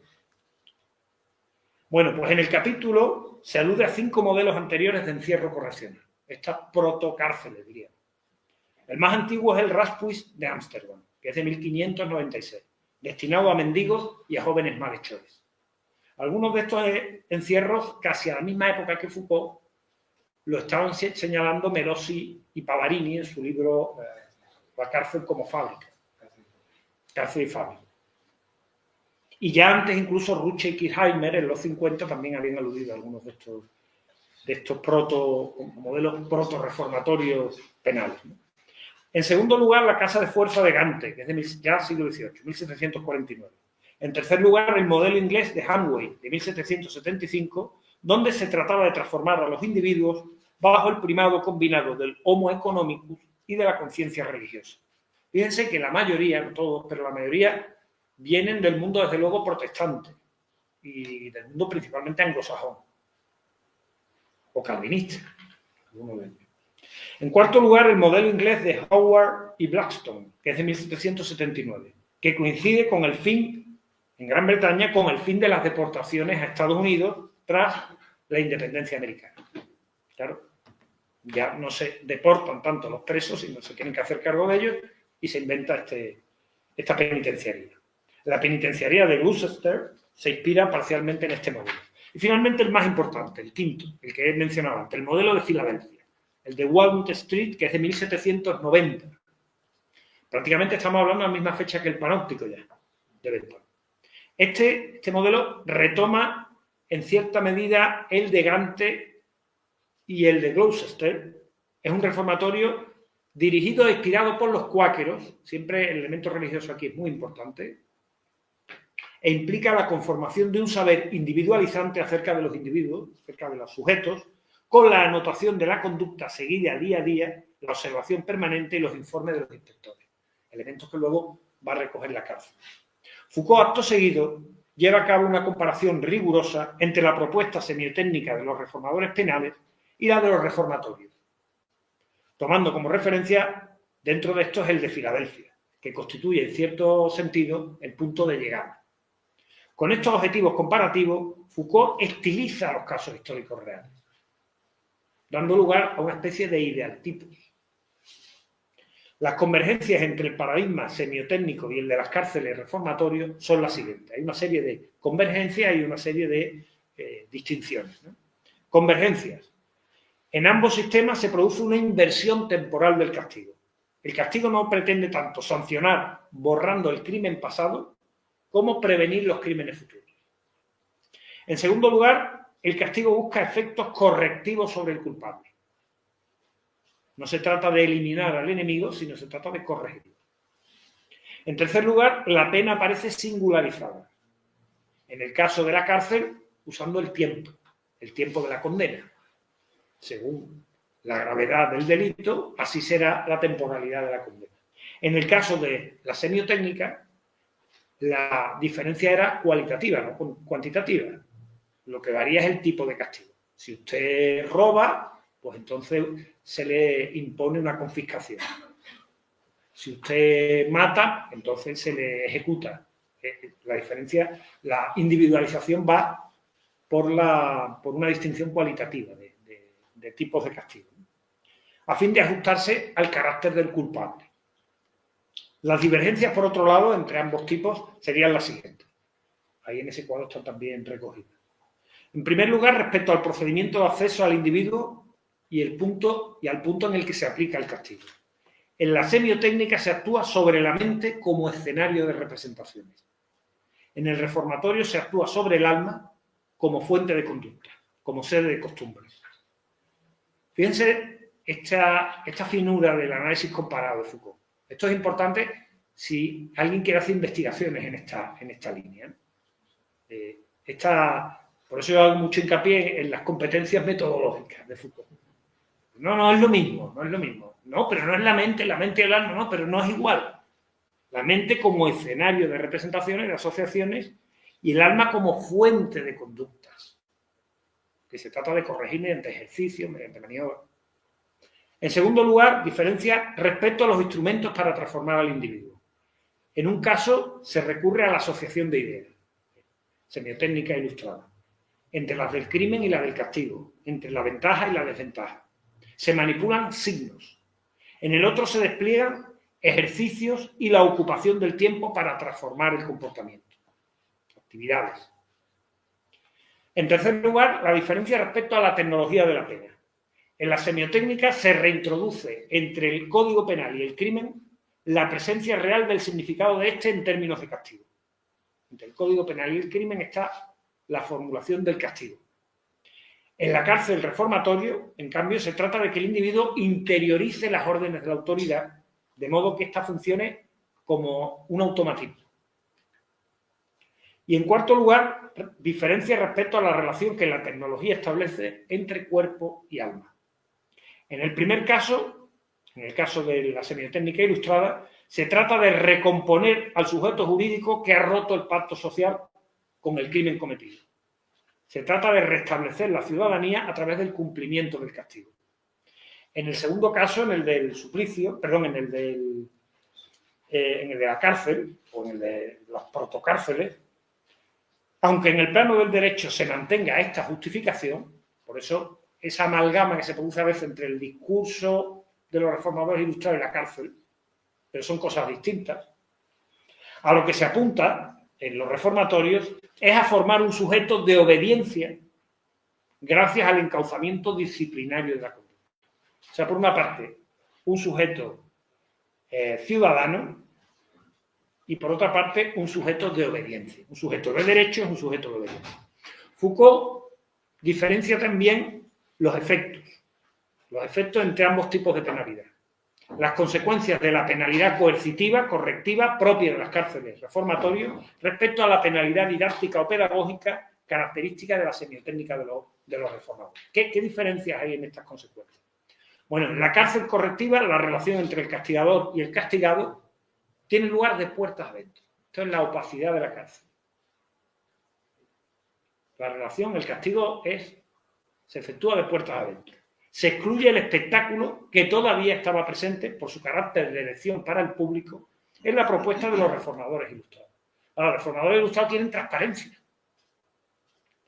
Bueno, pues en el capítulo se alude a 5 modelos anteriores de encierro correccional. Estas protocárceles, diría. El más antiguo es el Raspuis de Ámsterdam, que es de 1596, destinado a mendigos y a jóvenes malhechores. Algunos de estos encierros, casi a la misma época que Foucault, lo estaban señalando Merosi y Pavarini en su libro La cárcel como fábrica. cárcel infame. Y ya antes incluso Ruche y Kirchheimer en los 50 también habían aludido a algunos de estos modelos proto-reformatorios penales, ¿no? En segundo lugar, la casa de fuerza de Gante, que es de ya siglo XVIII, 1749. En tercer lugar, el modelo inglés de Hanway, de 1775, donde se trataba de transformar a los individuos bajo el primado combinado del homo economicus y de la conciencia religiosa. Fíjense que la mayoría, no todos, pero la mayoría vienen del mundo, desde luego, protestante y del mundo principalmente anglosajón o calvinista, alguno de ellos. En cuarto lugar, el modelo inglés de Howard y Blackstone, que es de 1779, que coincide con el fin, en Gran Bretaña, con el fin de las deportaciones a Estados Unidos tras la independencia americana. Claro, ya no se deportan tanto los presos, sino se tienen que hacer cargo de ellos y se inventa esta penitenciaría. La penitenciaría de Gloucester se inspira parcialmente en este modelo. Y finalmente el más importante, el quinto, el que he mencionado antes, el modelo de Filadelfia, el de Walnut Street, que es de 1790. Prácticamente estamos hablando de la misma fecha que el panóptico ya, de Bentham. Este modelo retoma en cierta medida el de Gante y el de Gloucester. Es un reformatorio dirigido e inspirado por los cuáqueros, siempre el elemento religioso aquí es muy importante, e implica la conformación de un saber individualizante acerca de los individuos, acerca de los sujetos, con la anotación de la conducta seguida día a día, la observación permanente y los informes de los inspectores, elementos que luego va a recoger la cárcel. Foucault, acto seguido, lleva a cabo una comparación rigurosa entre la propuesta semiotécnica de los reformadores penales y la de los reformatorios, tomando como referencia dentro de estos el de Filadelfia, que constituye en cierto sentido el punto de llegada. Con estos objetivos comparativos, Foucault estiliza los casos históricos reales, dando lugar a una especie de idealtipos. Las convergencias entre el paradigma semiotécnico y el de las cárceles reformatorios son las siguientes. Hay una serie de convergencias y una serie de distinciones, ¿no? Convergencias. En ambos sistemas se produce una inversión temporal del castigo. El castigo no pretende tanto sancionar borrando el crimen pasado como prevenir los crímenes futuros. En segundo lugar, el castigo busca efectos correctivos sobre el culpable. No se trata de eliminar al enemigo, sino se trata de corregirlo. En tercer lugar, la pena aparece singularizada. En el caso de la cárcel, usando el tiempo de la condena. Según la gravedad del delito, así será la temporalidad de la condena. En el caso de la semiotécnica, la diferencia era cualitativa, no cuantitativa. Lo que varía es el tipo de castigo. Si usted roba, pues entonces se le impone una confiscación. Si usted mata, entonces se le ejecuta. La diferencia, la individualización va por una distinción cualitativa de tipos de castigo, a fin de ajustarse al carácter del culpable. Las divergencias, por otro lado, entre ambos tipos serían las siguientes. Ahí en ese cuadro están también recogidas. En primer lugar, respecto al procedimiento de acceso al individuo y al punto en el que se aplica el castigo. En la semiotécnica se actúa sobre la mente como escenario de representaciones. En el reformatorio se actúa sobre el alma como fuente de conducta, como sede de costumbres. Fíjense esta finura del análisis comparado de Foucault. Esto es importante si alguien quiere hacer investigaciones en esta línea. Por eso yo hago mucho hincapié en las competencias metodológicas de Foucault. No es lo mismo, no es lo mismo. No, pero no es la mente y el alma, no, pero no es igual. La mente como escenario de representaciones, de asociaciones, y el alma como fuente de conductas, que se trata de corregir mediante ejercicio, mediante maniobra. En segundo lugar, diferencia respecto a los instrumentos para transformar al individuo. En un caso, se recurre a la asociación de ideas, semiotécnica ilustrada, entre las del crimen y las del castigo, entre la ventaja y la desventaja. Se manipulan signos. En el otro se despliegan ejercicios y la ocupación del tiempo para transformar el comportamiento. Actividades. En tercer lugar, la diferencia respecto a la tecnología de la pena. En la semiotécnica se reintroduce entre el Código Penal y el crimen la presencia real del significado de este en términos de castigo. Entre el Código Penal y el crimen está la formulación del castigo. En la cárcel reformatorio, en cambio, se trata de que el individuo interiorice las órdenes de la autoridad, de modo que ésta funcione como un automatismo. Y en cuarto lugar, diferencia respecto a la relación que la tecnología establece entre cuerpo y alma. En el primer caso, en el caso de la semiotécnica ilustrada, se trata de recomponer al sujeto jurídico que ha roto el pacto social con el crimen cometido. Se trata de restablecer la ciudadanía a través del cumplimiento del castigo. En el segundo caso, en el del suplicio, perdón, en el de la cárcel, o en el de las protocárceles, aunque en el plano del derecho se mantenga esta justificación, por eso esa amalgama que se produce a veces entre el discurso de los reformadores ilustrados y la cárcel, pero son cosas distintas, a lo que se apunta en los reformatorios es a formar un sujeto de obediencia gracias al encauzamiento disciplinario de la conducta. O sea, por una parte, un sujeto ciudadano y, por otra parte, un sujeto de obediencia. Un sujeto de derechos, un sujeto de obediencia. Foucault diferencia también los efectos entre ambos tipos de penalidad. Las consecuencias de la penalidad coercitiva, correctiva, propia de las cárceles reformatorias, respecto a la penalidad didáctica o pedagógica, característica de la semiotécnica de los reformadores. ¿Qué diferencias hay en estas consecuencias? Bueno, en la cárcel correctiva, la relación entre el castigador y el castigado tiene lugar de puertas adentro. Esto es la opacidad de la cárcel. La relación, el castigo se efectúa de puertas adentro. Se excluye el espectáculo que todavía estaba presente por su carácter de elección para el público en la propuesta de los reformadores ilustrados. Ahora, los reformadores ilustrados tienen transparencia.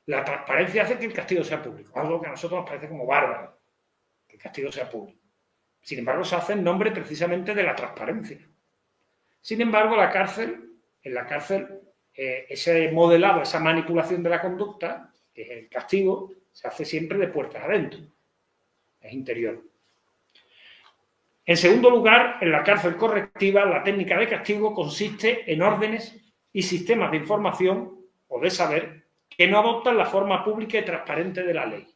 La transparencia hace que el castigo sea público, algo que a nosotros nos parece como bárbaro, que el castigo sea público. Sin embargo, se hace en nombre precisamente de la transparencia. Sin embargo, en la cárcel, ese modelado, esa manipulación de la conducta, que es el castigo, se hace siempre de puertas adentro. Es interior. En segundo lugar, en la cárcel correctiva, la técnica de castigo consiste en órdenes y sistemas de información o de saber que no adoptan la forma pública y transparente de la ley.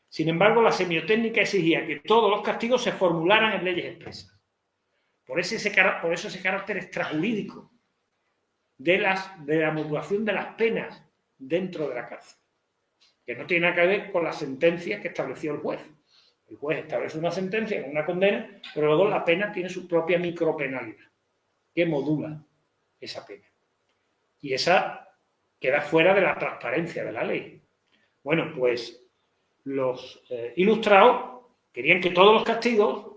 Sin embargo, la semiotécnica exigía que todos los castigos se formularan en leyes expresas. Por eso ese carácter extrajurídico de la modulación de las penas dentro de la cárcel, que no tiene nada que ver con las sentencias que estableció el juez. El juez establece una sentencia con una condena, pero luego la pena tiene su propia micropenalidad, que modula esa pena. Y esa queda fuera de la transparencia de la ley. Bueno, pues los ilustrados querían que todos los castigos,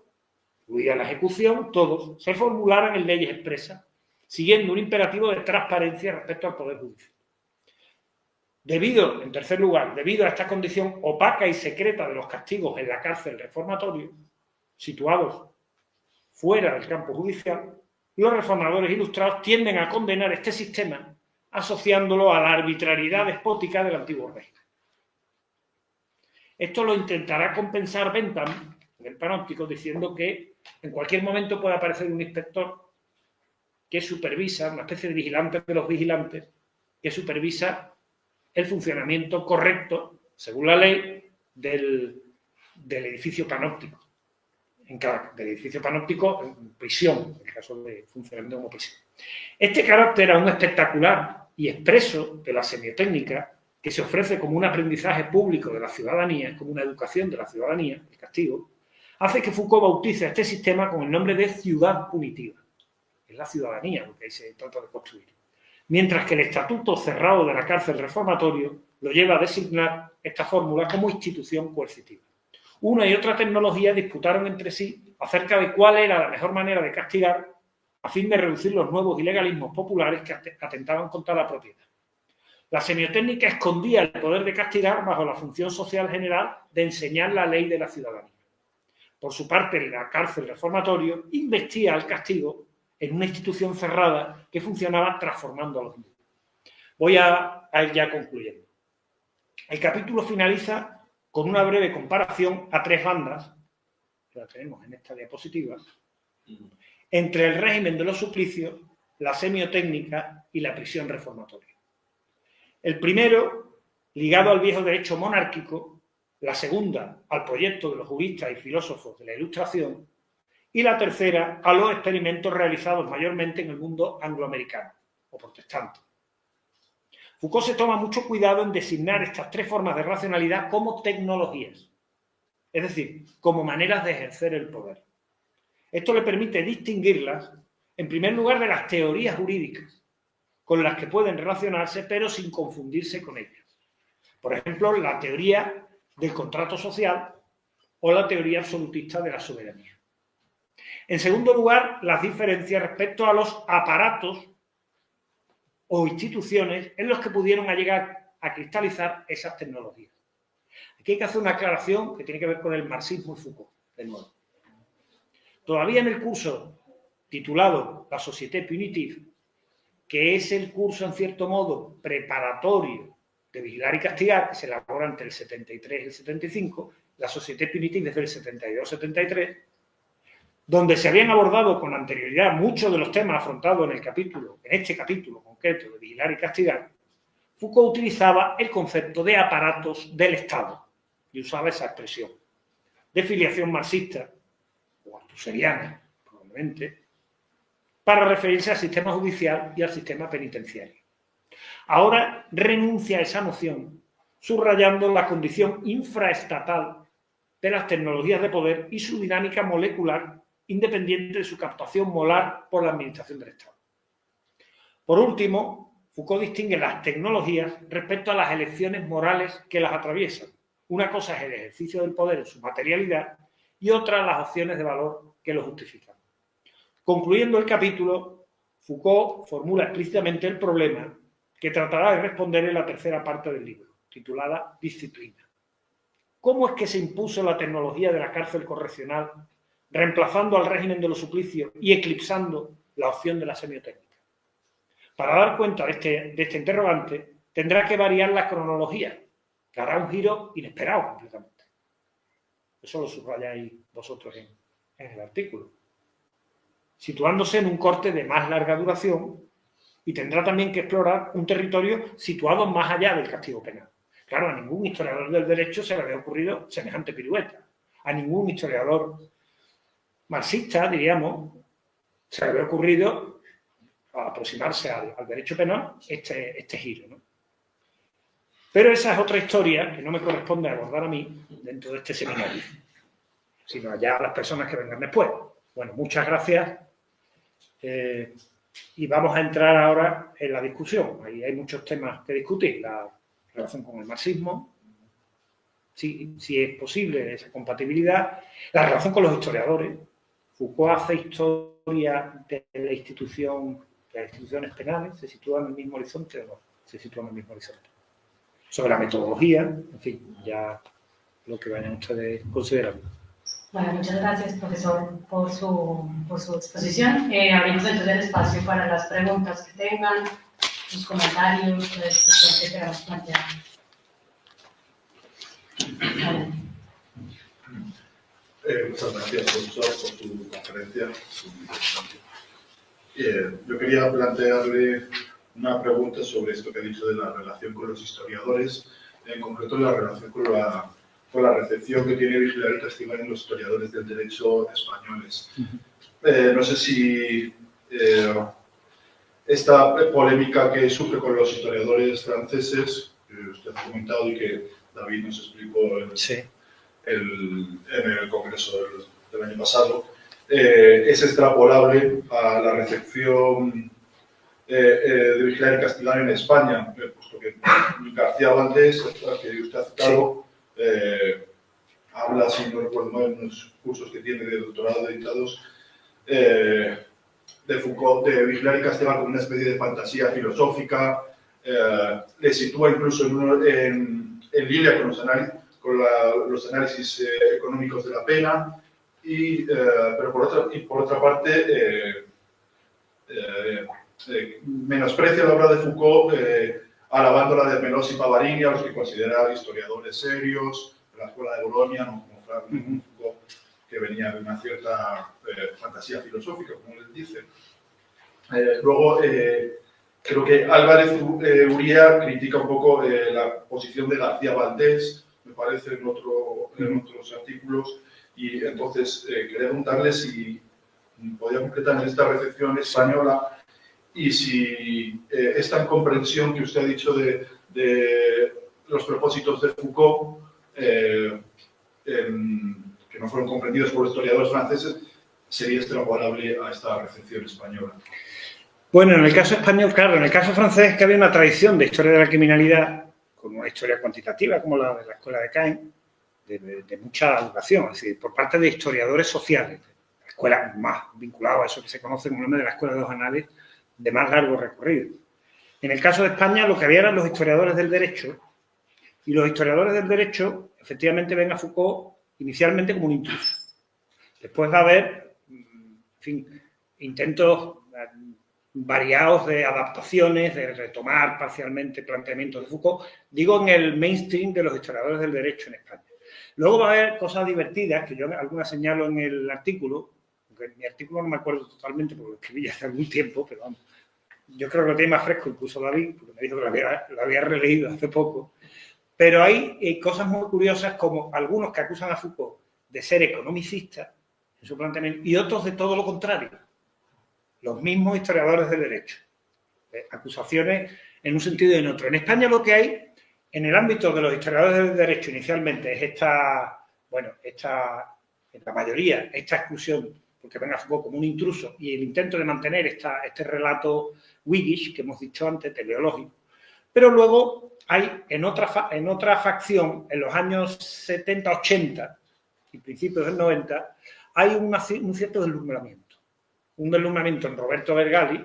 incluida la ejecución, todos, se formularan en leyes expresas, siguiendo un imperativo de transparencia respecto al Poder Judicial. En tercer lugar, debido a esta condición opaca y secreta de los castigos en la cárcel reformatorio, situados fuera del campo judicial, los reformadores ilustrados tienden a condenar este sistema asociándolo a la arbitrariedad despótica del antiguo régimen. Esto lo intentará compensar Bentham en el Panóptico diciendo que en cualquier momento puede aparecer un inspector que supervisa, una especie de vigilante de los vigilantes, que supervisa el funcionamiento correcto, según la ley, del edificio panóptico. Del edificio panóptico en prisión, en el caso de funcionamiento como prisión. Este carácter aún espectacular y expreso de la semiotécnica, que se ofrece como un aprendizaje público de la ciudadanía, como una educación de la ciudadanía, el castigo, hace que Foucault bautice a este sistema con el nombre de ciudad punitiva. Es la ciudadanía lo que ahí se trata de construir. Mientras que el estatuto cerrado de la cárcel reformatorio lo lleva a designar esta fórmula como institución coercitiva. Una y otra tecnología disputaron entre sí acerca de cuál era la mejor manera de castigar a fin de reducir los nuevos ilegalismos populares que atentaban contra la propiedad. La semiotécnica escondía el poder de castigar bajo la función social general de enseñar la ley de la ciudadanía. Por su parte, la cárcel reformatorio investía al castigo en una institución cerrada que funcionaba transformando a los individuos. Voy a ir ya concluyendo. El capítulo finaliza con una breve comparación a tres bandas, que la tenemos en esta diapositiva, entre el régimen de los suplicios, la semiotécnica y la prisión reformatoria. El primero, ligado al viejo derecho monárquico, la segunda, al proyecto de los juristas y filósofos de la Ilustración, y la tercera, a los experimentos realizados mayormente en el mundo angloamericano o protestante. Foucault se toma mucho cuidado en designar estas tres formas de racionalidad como tecnologías, es decir, como maneras de ejercer el poder. Esto le permite distinguirlas, en primer lugar, de las teorías jurídicas, con las que pueden relacionarse, pero sin confundirse con ellas. Por ejemplo, la teoría del contrato social o la teoría absolutista de la soberanía. En segundo lugar, las diferencias respecto a los aparatos o instituciones en los que pudieron llegar a cristalizar esas tecnologías. Aquí hay que hacer una aclaración que tiene que ver con el marxismo y Foucault, de nuevo. Todavía en el curso titulado La Société Punitive, que es el curso, en cierto modo, preparatorio de Vigilar y Castigar, que se elabora entre el 73 y el 75, la Société Punitive desde el 72-73, donde se habían abordado con anterioridad muchos de los temas afrontados en este capítulo concreto de Vigilar y Castigar, Foucault utilizaba el concepto de aparatos del Estado y usaba esa expresión de filiación marxista o althuseriana, probablemente, para referirse al sistema judicial y al sistema penitenciario. Ahora renuncia a esa noción, subrayando la condición infraestatal de las tecnologías de poder y su dinámica molecular independiente de su captación molar por la administración del Estado. Por último, Foucault distingue las tecnologías respecto a las elecciones morales que las atraviesan. Una cosa es el ejercicio del poder en su materialidad y otra las opciones de valor que lo justifican. Concluyendo el capítulo, Foucault formula explícitamente el problema que tratará de responder en la tercera parte del libro, titulada Disciplina. ¿Cómo es que se impuso la tecnología de la cárcel correccional, reemplazando al régimen de los suplicios y eclipsando la opción de la semiotécnica? Para dar cuenta de este interrogante, tendrá que variar la cronología, que hará un giro inesperado completamente. Eso lo subrayáis vosotros en el artículo. Situándose en un corte de más larga duración y tendrá también que explorar un territorio situado más allá del castigo penal. Claro, a ningún historiador del derecho se le había ocurrido semejante pirueta. A ningún historiador marxista, diríamos, se le había ocurrido aproximarse al derecho penal este giro, ¿no? Pero esa es otra historia que no me corresponde abordar a mí dentro de este seminario, sino allá a las personas que vengan después. Bueno, muchas gracias y vamos a entrar ahora en la discusión. Ahí hay muchos temas que discutir, la relación con el marxismo, si es posible esa compatibilidad, la relación con los historiadores. Foucault hace historia de las instituciones penales, ¿se sitúa en el mismo horizonte o no? Se sitúa en el mismo horizonte. Sobre la metodología, en fin, ya lo que vayan ustedes considerando. Bueno, muchas gracias, profesor, por su exposición. Abrimos entonces el espacio para las preguntas que tengan, los comentarios, la discusión que queramos plantear. Muchas gracias, profesor, por tu conferencia. Muy interesante. Yo quería plantearle una pregunta sobre esto que ha dicho de la relación con los historiadores, en concreto la relación con la recepción que tiene Vigilar y Castigar en los historiadores del derecho españoles. No sé si esta polémica que sufre con los historiadores franceses, que usted ha comentado y que David nos explicó en el congreso del año pasado, es extrapolable a la recepción de Vigilar y Castigar en España, puesto que García Valdés, que usted ha citado, habla, si no recuerdo mal, en unos cursos que tiene de doctorado dedicados, de Foucault, de Vigilar y Castigar como una especie de fantasía filosófica, le sitúa incluso en línea con los análisis económicos de la pena, pero por otra parte menosprecia la obra de Foucault, alabándola de Menós y Pavarini, a los que considera historiadores serios, de la escuela de Bolonia, ¿no? Como Foucault, que venía de una cierta fantasía filosófica, como les dice. Luego, creo que Álvarez Uría critica un poco la posición de García Valdés, me parece, en otros artículos, y entonces quería preguntarle si podía completar en esta recepción española y si esta incomprensión que usted ha dicho de los propósitos de Foucault, que no fueron comprendidos por historiadores franceses, sería extrapolable a esta recepción española. Bueno, en el caso español, claro, en el caso francés que había una tradición de historia de la criminalidad, con una historia cuantitativa como la de la Escuela de Caen, de mucha duración, es decir, por parte de historiadores sociales, la escuela más vinculada a eso que se conoce como el nombre de la Escuela de los Anales, de más largo recorrido. En el caso de España, lo que había eran los historiadores del derecho, y los historiadores del derecho, efectivamente, ven a Foucault inicialmente como un intruso. Después va a haber, en fin, intentos variados de adaptaciones, de retomar parcialmente planteamientos de Foucault, digo en el mainstream de los historiadores del derecho en España. Luego va a haber cosas divertidas, que yo algunas señalo en el artículo, aunque mi artículo no me acuerdo totalmente porque lo escribí ya hace algún tiempo, pero vamos, yo creo que lo tiene más fresco incluso David, porque me dijo que lo había releído hace poco, pero hay cosas muy curiosas como algunos que acusan a Foucault de ser economicista en su planteamiento y otros de todo lo contrario. Los mismos historiadores del derecho. Acusaciones en un sentido y en otro. En España lo que hay, en el ámbito de los historiadores del derecho inicialmente, es en la mayoría, esta exclusión, porque ven a Foucault como un intruso, y el intento de mantener este relato whiggish, que hemos dicho antes, teleológico. Pero luego hay en otra facción, en los años 70-80 y principios del 90, hay un cierto deslumbramiento. Un deslumbramiento en Roberto Vergali,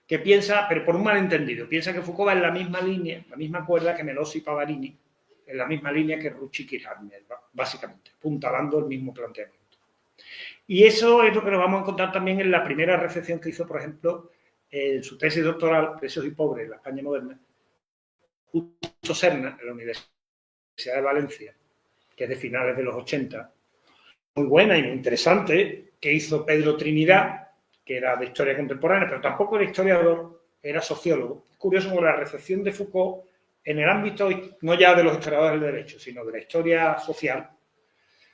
que piensa, pero por un malentendido, piensa que Foucault va en la misma línea, la misma cuerda que Melosi y Pavarini, en la misma línea que Rucci y Hartner, básicamente, apuntalando el mismo planteamiento. Y eso es lo que nos vamos a encontrar también en la primera recepción que hizo, por ejemplo, en su tesis doctoral, Precios y Pobres, en la España moderna, Justo Serna, en la Universidad de Valencia, que es de finales de los 80, muy buena y muy interesante, que hizo Pedro Trinidad, que era de historia contemporánea, pero tampoco era historiador, era sociólogo. Es curioso como la recepción de Foucault en el ámbito, no ya de los historiadores del derecho, sino de la historia social,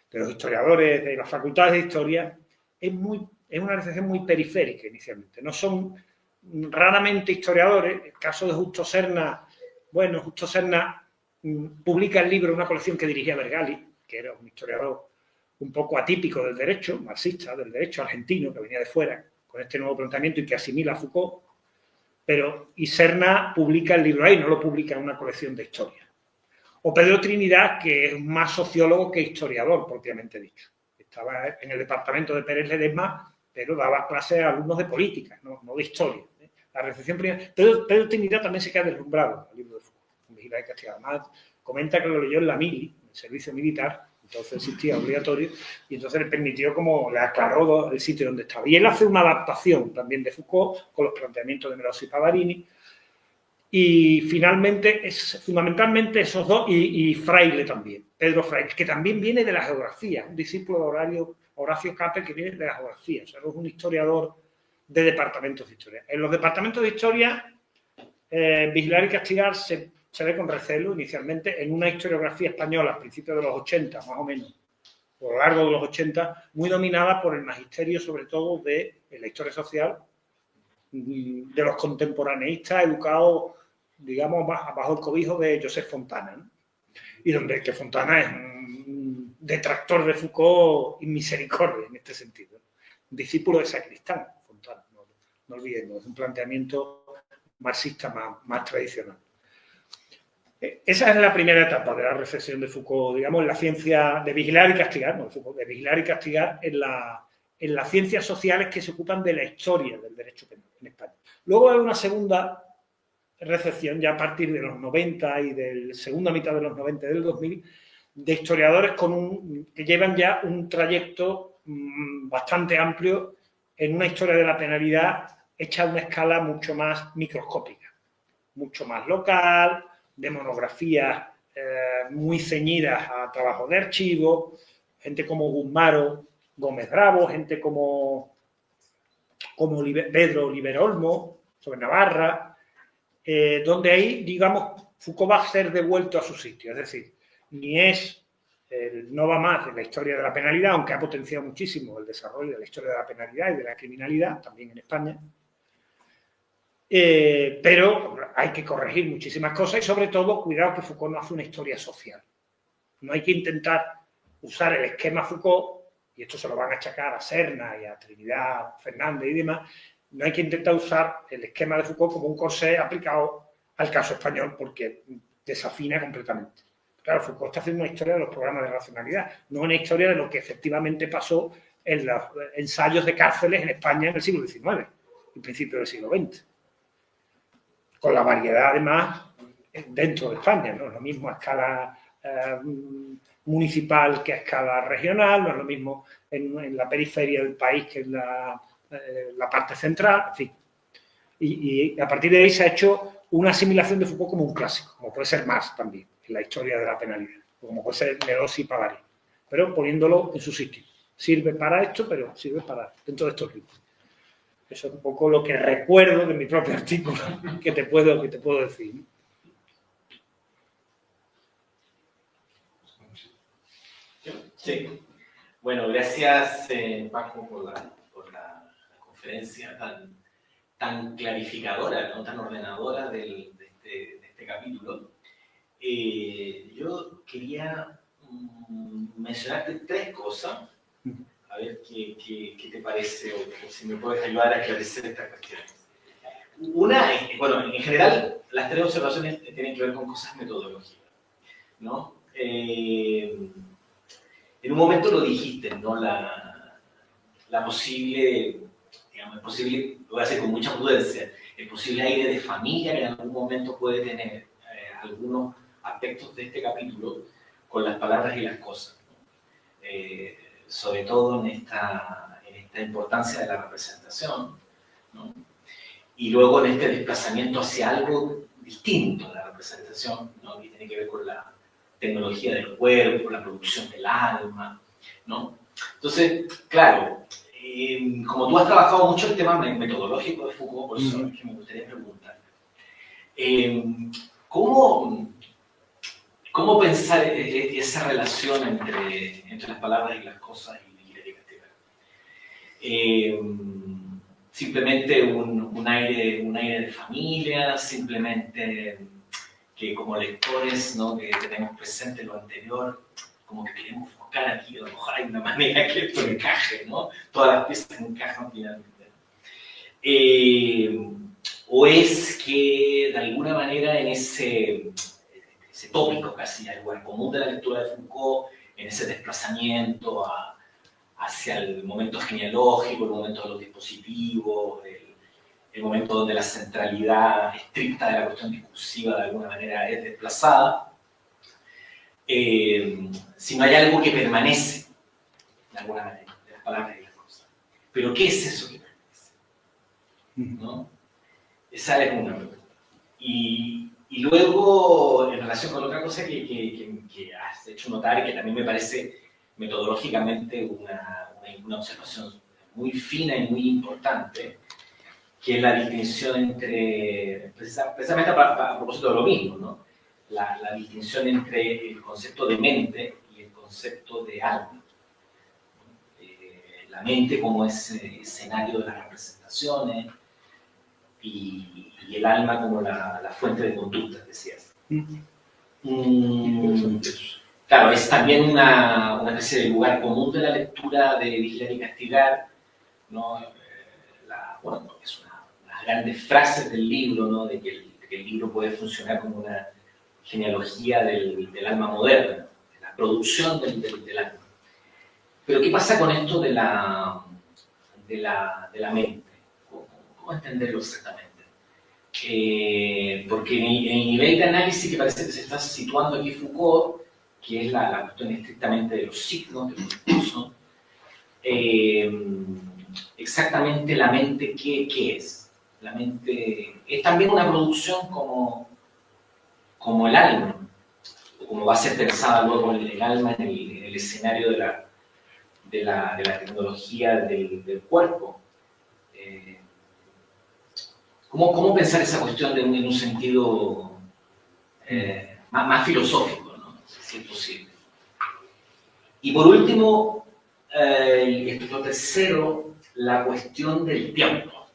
de los historiadores de las facultades de historia, es una recepción muy periférica inicialmente. No son raramente historiadores. El caso de Justo Serna, bueno, Justo Serna publica el libro, una colección que dirigía Vergali, que era un historiador un poco atípico del derecho, marxista, del derecho argentino, que venía de fuera, con este nuevo planteamiento y que asimila a Foucault, y Serna publica el libro ahí, no lo publica en una colección de historia. O Pedro Trinidad, que es más sociólogo que historiador, propiamente dicho. Estaba en el departamento de Pérez Ledesma, pero daba clases a alumnos de política, no de historia. La recepción primera. Pedro Trinidad también se queda deslumbrado en el libro de Foucault, Vigilar y Castigar. Además, comenta que lo leyó en la mili, en el servicio militar, entonces existía obligatorio, y entonces le permitió, como le aclaró el sitio donde estaba. Y él hace una adaptación también de Foucault con los planteamientos de Melosi y Pavarini, y finalmente, fundamentalmente esos dos, y Fraile también, Pedro Fraile, que también viene de la geografía, un discípulo de Horacio Capel que viene de la geografía, o sea, es un historiador de departamentos de historia. En los departamentos de historia, Vigilar y Castigar se ve con recelo inicialmente en una historiografía española a principios de los 80, más o menos, a lo largo de los 80, muy dominada por el magisterio, sobre todo de la historia social, de los contemporaneistas educados, digamos, bajo el cobijo de Josep Fontana, ¿no? Y donde que Fontana es un detractor de Foucault y misericordia en este sentido. Un discípulo de Sacristán, Fontana, no olvidemos, es un planteamiento marxista más tradicional. Esa es la primera etapa de la recepción de Foucault, digamos, en la ciencia de vigilar y castigar, no Foucault, de vigilar y castigar en las ciencias sociales que se ocupan de la historia del derecho penal en España. Luego hay una segunda recepción, ya a partir de los 90 y de la segunda mitad de los 90 y del 2000, de historiadores que llevan ya un trayecto bastante amplio en una historia de la penalidad hecha a una escala mucho más microscópica, mucho más local, de monografías muy ceñidas a trabajos de archivo, gente como Guzmaro, Gómez Bravo, gente como Pedro Oliver Olmo, sobre Navarra, donde ahí, digamos, Foucault va a ser devuelto a su sitio. Es decir, no va más de la historia de la penalidad, aunque ha potenciado muchísimo el desarrollo de la historia de la penalidad y de la criminalidad, también en España. Pero hay que corregir muchísimas cosas y, sobre todo, cuidado que Foucault no hace una historia social. No hay que intentar usar el esquema Foucault, y esto se lo van a achacar a Serna y a Trinidad Fernández y demás, no hay que intentar usar el esquema de Foucault como un corsé aplicado al caso español, porque desafina completamente. Claro, Foucault está haciendo una historia de los programas de racionalidad, no una historia de lo que efectivamente pasó en los ensayos de cárceles en España en el siglo XIX y principios del siglo XX. Con la variedad, además, dentro de España, no es lo mismo a escala municipal que a escala regional, no es lo mismo en la periferia del país que en la parte central, en fin. Y a partir de ahí se ha hecho una asimilación de Foucault como un clásico, como puede ser Marx también, en la historia de la penalidad, como puede ser Merosi y Pavary, pero poniéndolo en su sitio. Sirve para esto, pero sirve para dentro de estos libros. Eso es un poco lo que recuerdo de mi propio artículo que te puedo decir. Sí. Bueno, gracias Paco por la conferencia tan clarificadora, ¿no? Tan ordenadora de este capítulo. Yo quería mencionarte 3 cosas, a ver qué te parece o si me puedes ayudar a esclarecer estas cuestiones. Una, bueno, en general, las 3 observaciones tienen que ver con cosas metodológicas, ¿no? En un momento lo dijiste, ¿no? La posible, digamos, el posible, lo voy a hacer con mucha prudencia, el posible aire de familia que en algún momento puede tener algunos aspectos de este capítulo con las palabras y las cosas, ¿no? Sobre todo en esta importancia de la representación, ¿no? Y luego en este desplazamiento hacia algo distinto de la representación, ¿no? Que tiene que ver con la tecnología del cuerpo, la producción del alma, ¿no? Entonces, claro, como tú has trabajado mucho el tema metodológico de Foucault, por eso es que me gustaría preguntar, ¿cómo pensar esa relación entre las palabras y las cosas y vigilar y castigar? Simplemente un aire de familia, simplemente que como lectores, ¿no? Que tenemos presente lo anterior, como que queremos buscar aquí, a lo mejor hay una manera que esto encaje, ¿no? Todas las piezas encajan finalmente. O es que de alguna manera en ese tópico casi, al lugar común de la lectura de Foucault, en ese desplazamiento hacia el momento genealógico, el momento de los dispositivos, el momento donde la centralidad estricta de la cuestión discursiva de alguna manera es desplazada, si no hay algo que permanece de alguna manera, de las palabras y las cosas. Pero ¿qué es eso que permanece? ¿No? Esa es una pregunta. Y luego, en relación con otra cosa que has hecho notar y que también me parece metodológicamente una observación muy fina y muy importante, que es la distinción entre, precisamente a propósito de lo mismo, ¿no? La distinción entre el concepto de mente y el concepto de alma. La mente como ese escenario de las representaciones y el alma como la fuente de conductas, decías. Claro, es también una especie de lugar común de la lectura de Vigilar y Castigar, ¿no? Bueno, es una de las grandes frases del libro, ¿no? De que el libro puede funcionar como una genealogía del alma moderna, de la producción del alma. Pero ¿qué pasa con esto de la mente? ¿Cómo entenderlo exactamente? Porque en el nivel de análisis que parece que se está situando aquí Foucault, que es la cuestión estrictamente de los signos, de los discursos, exactamente la mente, ¿qué es? La mente es también una producción como el alma, o como va a ser pensada luego el alma en el escenario de la tecnología del cuerpo. ¿Cómo pensar esa cuestión en un sentido más filosófico, ¿no? Si es posible? Y por último, lo tercero, la cuestión del tiempo.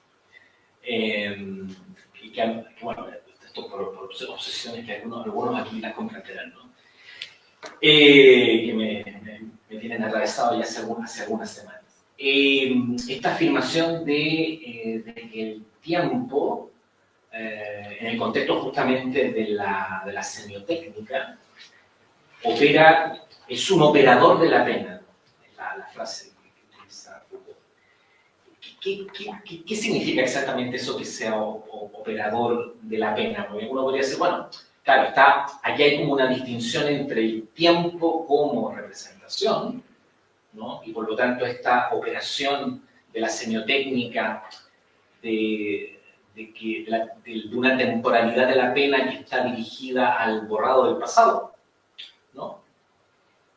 Bueno, esto por obsesiones que algunos aquí las comprenderán, ¿no? Que me tienen atravesado ya hace algunas semanas. Esta afirmación de que el tiempo, en el contexto justamente de la semiotécnica, es un operador de la pena, la frase que utiliza Foucault. ¿Qué significa exactamente eso que sea operador de la pena? Porque uno podría decir, bueno, claro, aquí hay como una distinción entre el tiempo como representación, ¿no? Y por lo tanto esta operación de la semiotécnica de una temporalidad de la pena que está dirigida al borrado del pasado, ¿no?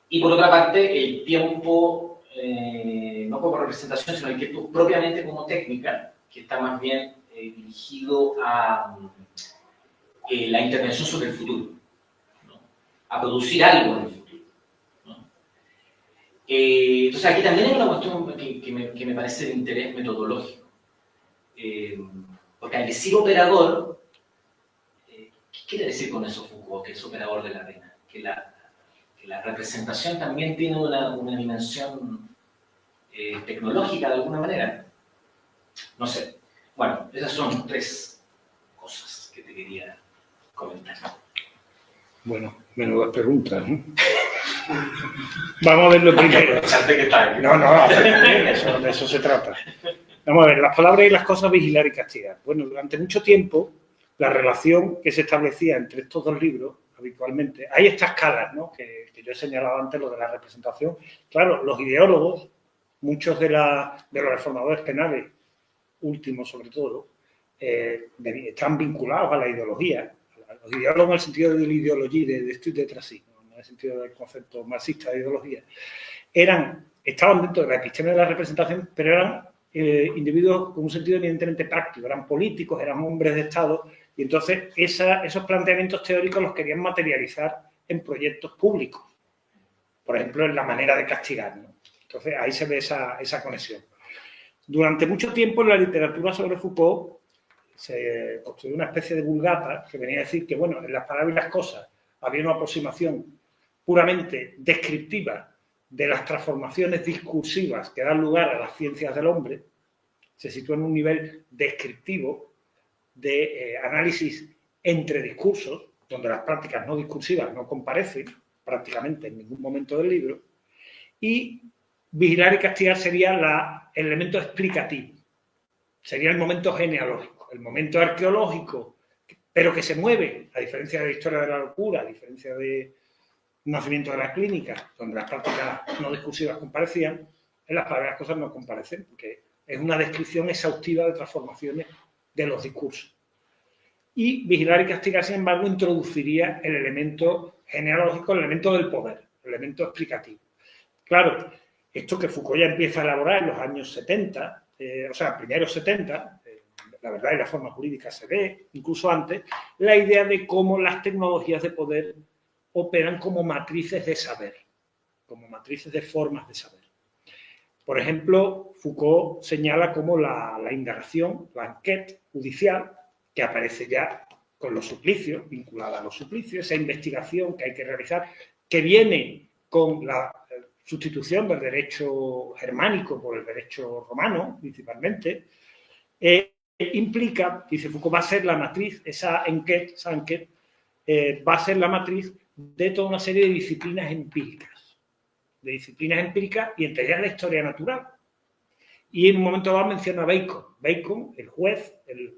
Y por otra parte, el tiempo, no como representación, sino el tiempo propiamente como técnica, que está más bien dirigido a la intervención sobre el futuro, ¿no? A producir algo en el futuro, ¿no? Entonces aquí también hay una cuestión que me parece de interés metodológico. Porque al decir operador, ¿qué quiere decir con eso Foucault, que es operador de la pena? Que la representación también tiene una dimensión tecnológica de alguna manera. No sé. Bueno, esas son 3 cosas que te quería comentar. Bueno, menudas preguntas, ¿no? Vamos a ver lo primero. No, de eso se trata. Vamos a ver, las palabras y las cosas, vigilar y castigar. Bueno, durante mucho tiempo, la relación que se establecía entre estos dos libros, habitualmente, hay estas escalas, ¿no? Que yo he señalado antes, lo de la representación. Claro, los ideólogos, muchos de los reformadores penales, últimos sobre todo, están vinculados a la ideología. Los ideólogos en el sentido de la ideología, de esto y de trasismo, no en el sentido del concepto marxista de ideología, estaban dentro de la episteme de la representación, pero eran individuos con un sentido evidentemente práctico, eran políticos, eran hombres de Estado, y entonces esos planteamientos teóricos los querían materializar en proyectos públicos, por ejemplo, en la manera de castigar, ¿no? Entonces ahí se ve esa conexión. Durante mucho tiempo en la literatura sobre Foucault se construyó una especie de vulgata que venía a decir que, bueno, en las palabras y las cosas había una aproximación puramente descriptiva de las transformaciones discursivas que dan lugar a las ciencias del hombre, se sitúa en un nivel descriptivo de análisis entre discursos, donde las prácticas no discursivas no comparecen prácticamente en ningún momento del libro, y vigilar y castigar sería el elemento explicativo, sería el momento genealógico, el momento arqueológico, pero que se mueve, a diferencia de la historia de la locura, a diferencia de nacimiento de la clínica, donde las prácticas no discursivas comparecían, en las palabras cosas no comparecen, porque es una descripción exhaustiva de transformaciones de los discursos. Y vigilar y castigar, sin embargo, introduciría el elemento genealógico, el elemento del poder, el elemento explicativo. Claro, esto que Foucault ya empieza a elaborar en los años 70, primeros 70, la verdad y la forma jurídica se ve, incluso antes, la idea de cómo las tecnologías de poder operan como matrices de saber, como matrices de formas de saber. Por ejemplo, Foucault señala como la indagación, la enquête judicial, que aparece ya con los suplicios, vinculada a los suplicios, esa investigación que hay que realizar, que viene con la sustitución del derecho germánico por el derecho romano, principalmente, implica, dice Foucault, va a ser la matriz, esa enquête va a ser la matriz de toda una serie de disciplinas empíricas. Y entre ellas la historia natural. Y en un momento dado menciona a Bacon. Bacon, el juez, el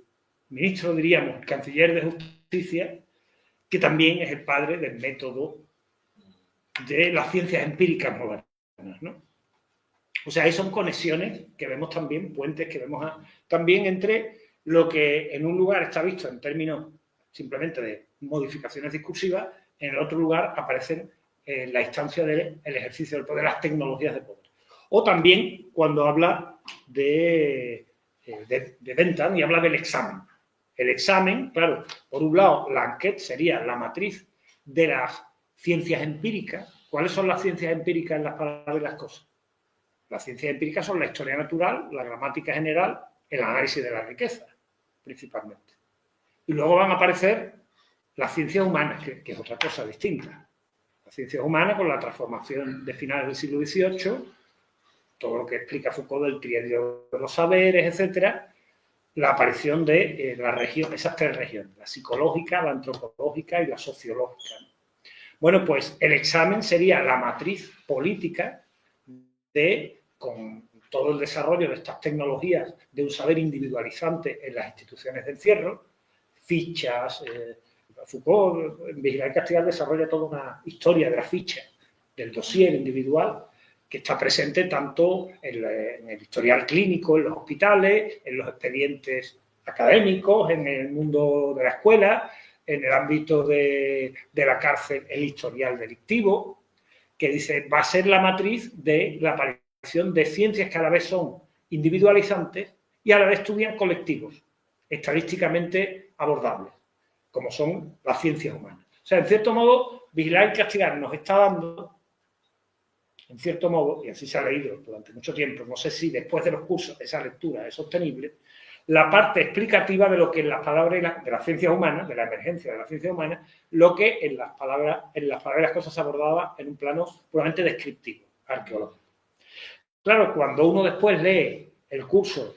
ministro, diríamos, el canciller de justicia, que también es el padre del método de las ciencias empíricas modernas, ¿no? O sea, ahí son conexiones que vemos también, puentes que vemos también entre lo que en un lugar está visto en términos simplemente de modificaciones discursivas, en el otro lugar aparecen la instancia del ejercicio del poder, las tecnologías de poder. O también cuando habla de Bentham y habla del examen. El examen, claro, por un lado, la enquête sería la matriz de las ciencias empíricas. ¿Cuáles son las ciencias empíricas en las palabras y las cosas? Las ciencias empíricas son la historia natural, la gramática general, el análisis de la riqueza, principalmente. Y luego van a aparecer las ciencias humanas, que es otra cosa distinta. Las ciencias humanas, con la transformación de finales del siglo XVIII, todo lo que explica Foucault del trienio de los saberes, etcétera, la aparición de esas tres regiones, la psicológica, la antropológica y la sociológica. Bueno, pues el examen sería la matriz política con todo el desarrollo de estas tecnologías de un saber individualizante en las instituciones de encierro, fichas. Foucault, en Vigilar y Castigar, desarrolla toda una historia de la ficha, del dossier individual, que está presente tanto en el historial clínico, en los hospitales, en los expedientes académicos, en el mundo de la escuela, en el ámbito de la cárcel, el historial delictivo, que dice va a ser la matriz de la aparición de ciencias que a la vez son individualizantes y a la vez estudian colectivos, estadísticamente abordables, como son las ciencias humanas. O sea, en cierto modo, Vigilar y Castigar nos está dando, en cierto modo, y así se ha leído durante mucho tiempo, no sé si después de los cursos esa lectura es sostenible, la parte explicativa de lo que en las palabras de las ciencias humanas, de la emergencia de las ciencias humanas, lo que en las palabras y las cosas se abordaba en un plano puramente descriptivo, arqueológico. Claro, cuando uno después lee el curso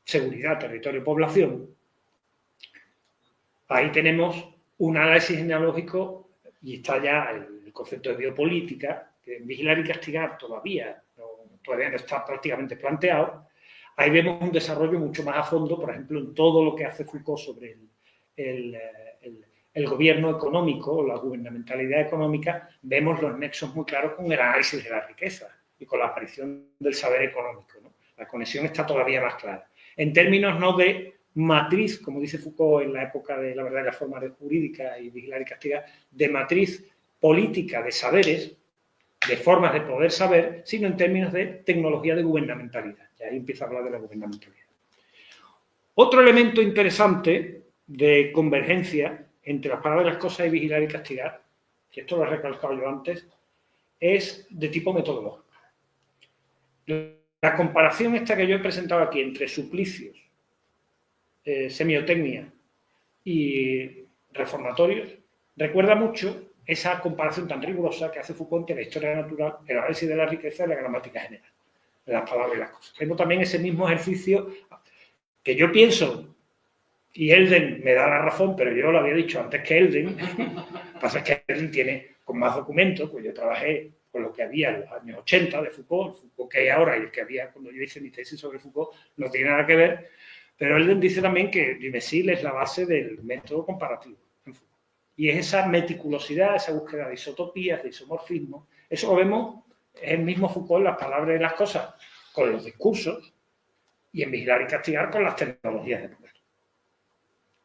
Seguridad, Territorio y Población, ahí tenemos un análisis genealógico y está ya el concepto de biopolítica, que en Vigilar y Castigar todavía no está prácticamente planteado. Ahí vemos un desarrollo mucho más a fondo, por ejemplo, en todo lo que hace Foucault sobre el gobierno económico, la gubernamentalidad económica, vemos los nexos muy claros con el análisis de la riqueza y con la aparición del saber económico, ¿no? La conexión está todavía más clara. En términos no de matriz, como dice Foucault en la época de la verdad y la forma jurídica y Vigilar y Castigar, de matriz política de saberes, de formas de poder saber, sino en términos de tecnología de gubernamentalidad. Y ahí empieza a hablar de la gubernamentalidad. Otro elemento interesante de convergencia entre las palabras y las cosas y Vigilar y Castigar, que esto lo he recalcado yo antes, es de tipo metodológico. La comparación esta que yo he presentado aquí entre suplicios, semiotecnia y reformatorios, recuerda mucho esa comparación tan rigurosa que hace Foucault entre la historia natural, el análisis de la riqueza y la gramática general, de las palabras y las cosas. Tengo también ese mismo ejercicio que yo pienso, y Elden me da la razón, pero yo lo había dicho antes que Elden. Lo que pasa es que Elden tiene con más documentos, pues yo trabajé con lo que había en los años 80 de Foucault, el Foucault que hay ahora y el que había cuando yo hice mi tesis sobre Foucault no tiene nada que ver, pero Elden dice también que Dumézil es la base del método comparativo en Foucault. Y es esa meticulosidad, esa búsqueda de isotopías, de isomorfismo, eso lo vemos en el mismo Foucault en las palabras y las cosas, con los discursos, y en Vigilar y Castigar con las tecnologías de poder.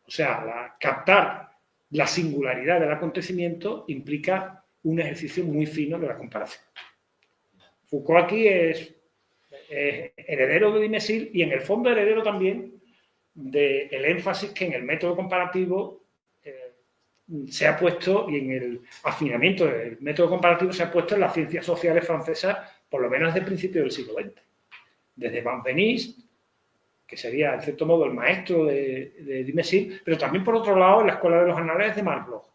O sea, captar la singularidad del acontecimiento implica un ejercicio muy fino de la comparación. Foucault aquí es heredero de Dumézil y en el fondo heredero también del énfasis que en el método comparativo se ha puesto, y en el afinamiento del método comparativo se ha puesto en las ciencias sociales francesas, por lo menos desde el principio del siglo XX. Desde Benveniste, que sería, en cierto modo, el maestro de Dumézil, pero también, por otro lado, en la Escuela de los Anales de Marc Bloch.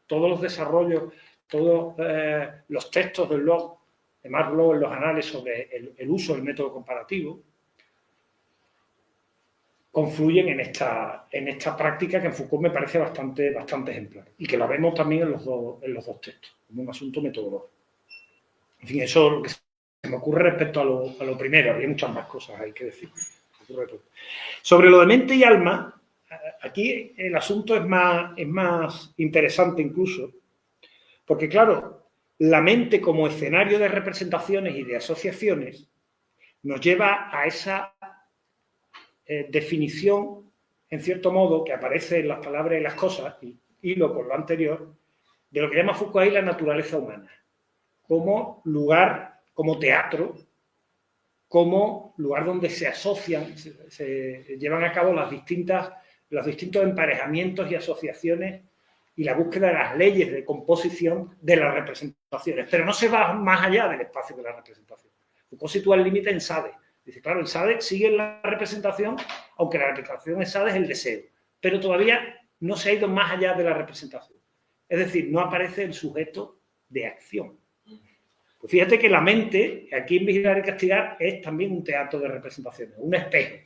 Todos los desarrollos, todos los textos del Bloch, de Marc Bloch en los Anales sobre el uso del método comparativo, confluyen en esta práctica que en Foucault me parece bastante ejemplar y que la vemos también en los dos textos, como un asunto metodológico. En fin, eso es lo que se me ocurre respecto a lo primero. Había muchas más cosas, hay que decir. Sobre lo de mente y alma, aquí el asunto es más interesante incluso, porque claro, la mente como escenario de representaciones y de asociaciones nos lleva a esa definición, en cierto modo, que aparece en las palabras y las cosas, y hilo con lo anterior, de lo que llama Foucault ahí la naturaleza humana, como lugar como teatro, como lugar donde se asocian, se llevan a cabo los distintos emparejamientos y asociaciones y la búsqueda de las leyes de composición de las representaciones. Pero no se va más allá del espacio de la representación. Foucault sitúa el límite en Sade. Dice, claro, el Sade sigue en la representación, aunque la representación en Sade es el deseo. Pero todavía no se ha ido más allá de la representación. Es decir, no aparece el sujeto de acción. Pues fíjate que la mente, aquí en Vigilar y Castigar, es también un teatro de representaciones, un espejo.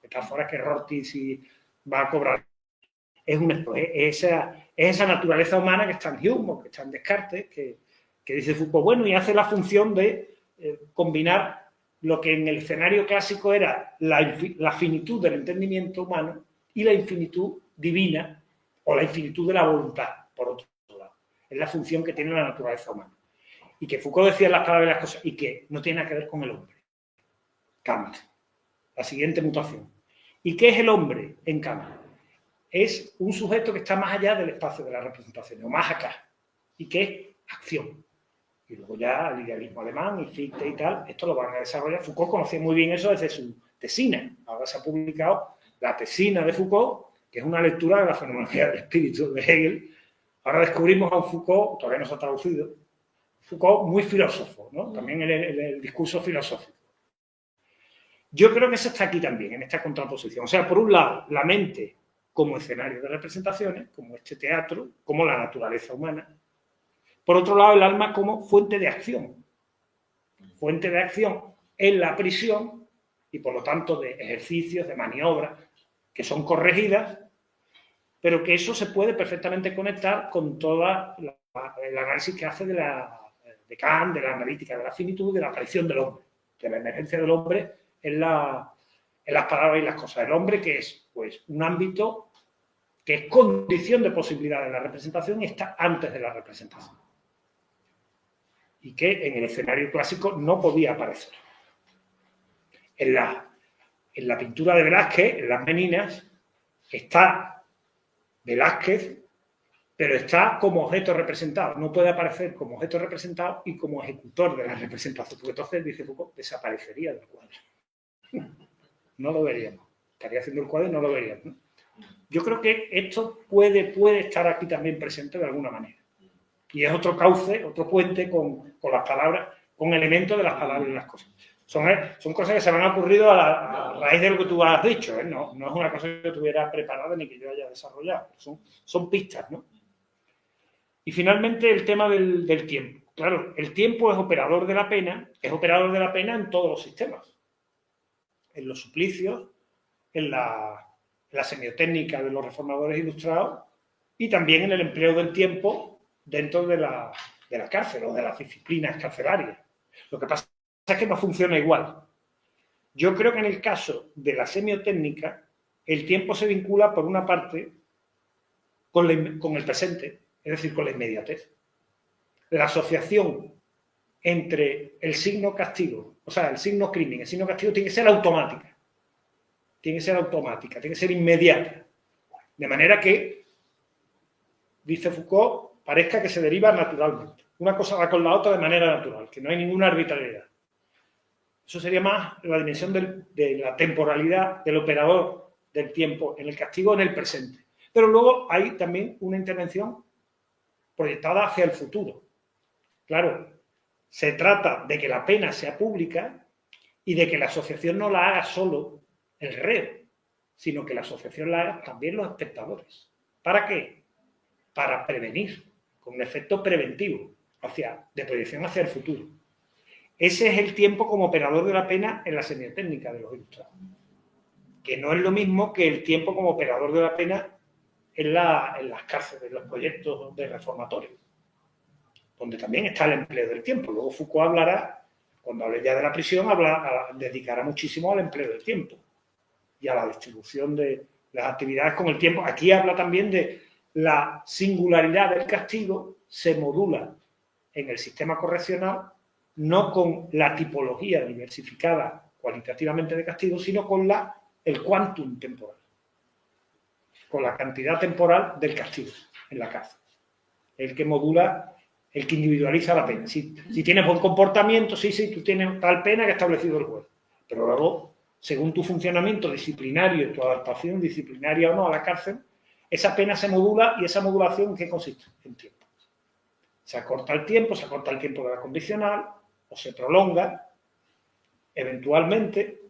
Metáfora que Rorty sí va a cobrar. Es un espejo, es esa naturaleza humana que está en Hume, que está en Descartes, que dice Foucault, bueno, y hace la función de combinar lo que en el escenario clásico era la finitud del entendimiento humano y la infinitud divina o la infinitud de la voluntad, por otro lado. Es la función que tiene la naturaleza humana. Y que Foucault decía las palabras y las cosas, y que no tiene nada que ver con el hombre. Kant, la siguiente mutación. ¿Y qué es el hombre en Kant? Es un sujeto que está más allá del espacio de la representación, o más acá, y que es acción. Y luego ya el idealismo alemán, y Fichte y tal, esto lo van a desarrollar. Foucault conocía muy bien eso desde su tesina. Ahora se ha publicado la tesina de Foucault, que es una lectura de la fenomenología del espíritu de Hegel. Ahora descubrimos a un Foucault, todavía no se ha traducido, Foucault muy filósofo, ¿no? También el discurso filosófico. Yo creo que eso está aquí también, en esta contraposición. O sea, por un lado, la mente como escenario de representaciones, como este teatro, como la naturaleza humana. Por otro lado, el alma como fuente de acción. Fuente de acción en la prisión y, por lo tanto, de ejercicios, de maniobras que son corregidas, pero que eso se puede perfectamente conectar con todo el análisis que hace de Kant, de la analítica de la finitud, de la aparición del hombre, de la emergencia del hombre en las palabras y las cosas. El hombre que es pues un ámbito que es condición de posibilidad de la representación y está antes de la representación. Y que en el escenario clásico no podía aparecer. En la pintura de Velázquez, en las Meninas, está Velázquez, pero está como objeto representado. No puede aparecer como objeto representado y como ejecutor de la representación, porque entonces, dice Foucault, desaparecería del cuadro. No lo veríamos. Estaría haciendo el cuadro y no lo veríamos, ¿no? Yo creo que esto puede estar aquí también presente de alguna manera. Y es otro cauce, otro puente con las palabras, con elementos de las palabras y las cosas. Son cosas que se me han ocurrido a raíz de lo que tú has dicho, ¿eh? No es una cosa que tuviera preparada ni que yo haya desarrollado. Son pistas, ¿no? Y finalmente el tema del tiempo. Claro, el tiempo es operador de la pena en todos los sistemas. En los suplicios, en la semiotécnica de los reformadores ilustrados y también en el empleo del tiempo dentro de la cárcel o de las disciplinas carcelarias. Lo que pasa es que no funciona igual. Yo creo que en el caso de la semiotécnica, el tiempo se vincula, por una parte, con el presente, es decir, con la inmediatez. La asociación entre el signo castigo, o sea, el signo crimen, el signo castigo tiene que ser automática. Tiene que ser inmediata. De manera que, dice Foucault, parezca que se deriva naturalmente. Una cosa va con la otra de manera natural, que no hay ninguna arbitrariedad. Eso sería más la dimensión de la temporalidad del operador del tiempo en el castigo en el presente. Pero luego hay también una intervención proyectada hacia el futuro. Claro, se trata de que la pena sea pública y de que la asociación no la haga solo el reo, sino que la asociación la hagan también los espectadores. ¿Para qué? Para prevenir, con un efecto preventivo, de proyección hacia el futuro. Ese es el tiempo como operador de la pena en la semiotécnica de los ilustrados, que no es lo mismo que el tiempo como operador de la pena en las cárceles, en los proyectos de reformatorio, donde también está el empleo del tiempo. Luego Foucault hablará, cuando hable ya de la prisión, dedicará muchísimo al empleo del tiempo y a la distribución de las actividades con el tiempo. Aquí habla también de la singularidad del castigo, se modula en el sistema correccional, no con la tipología diversificada cualitativamente de castigo, sino con el quantum temporal, con la cantidad temporal del castigo en la cárcel. El que modula el que individualiza la pena. Si tienes buen comportamiento, sí, tú tienes tal pena que ha establecido el juez. Pero luego, según tu funcionamiento disciplinario, tu adaptación disciplinaria o no a la cárcel, esa pena se modula y esa modulación ¿en qué consiste? En tiempo. Se acorta el tiempo de la condicional o se prolonga. Eventualmente,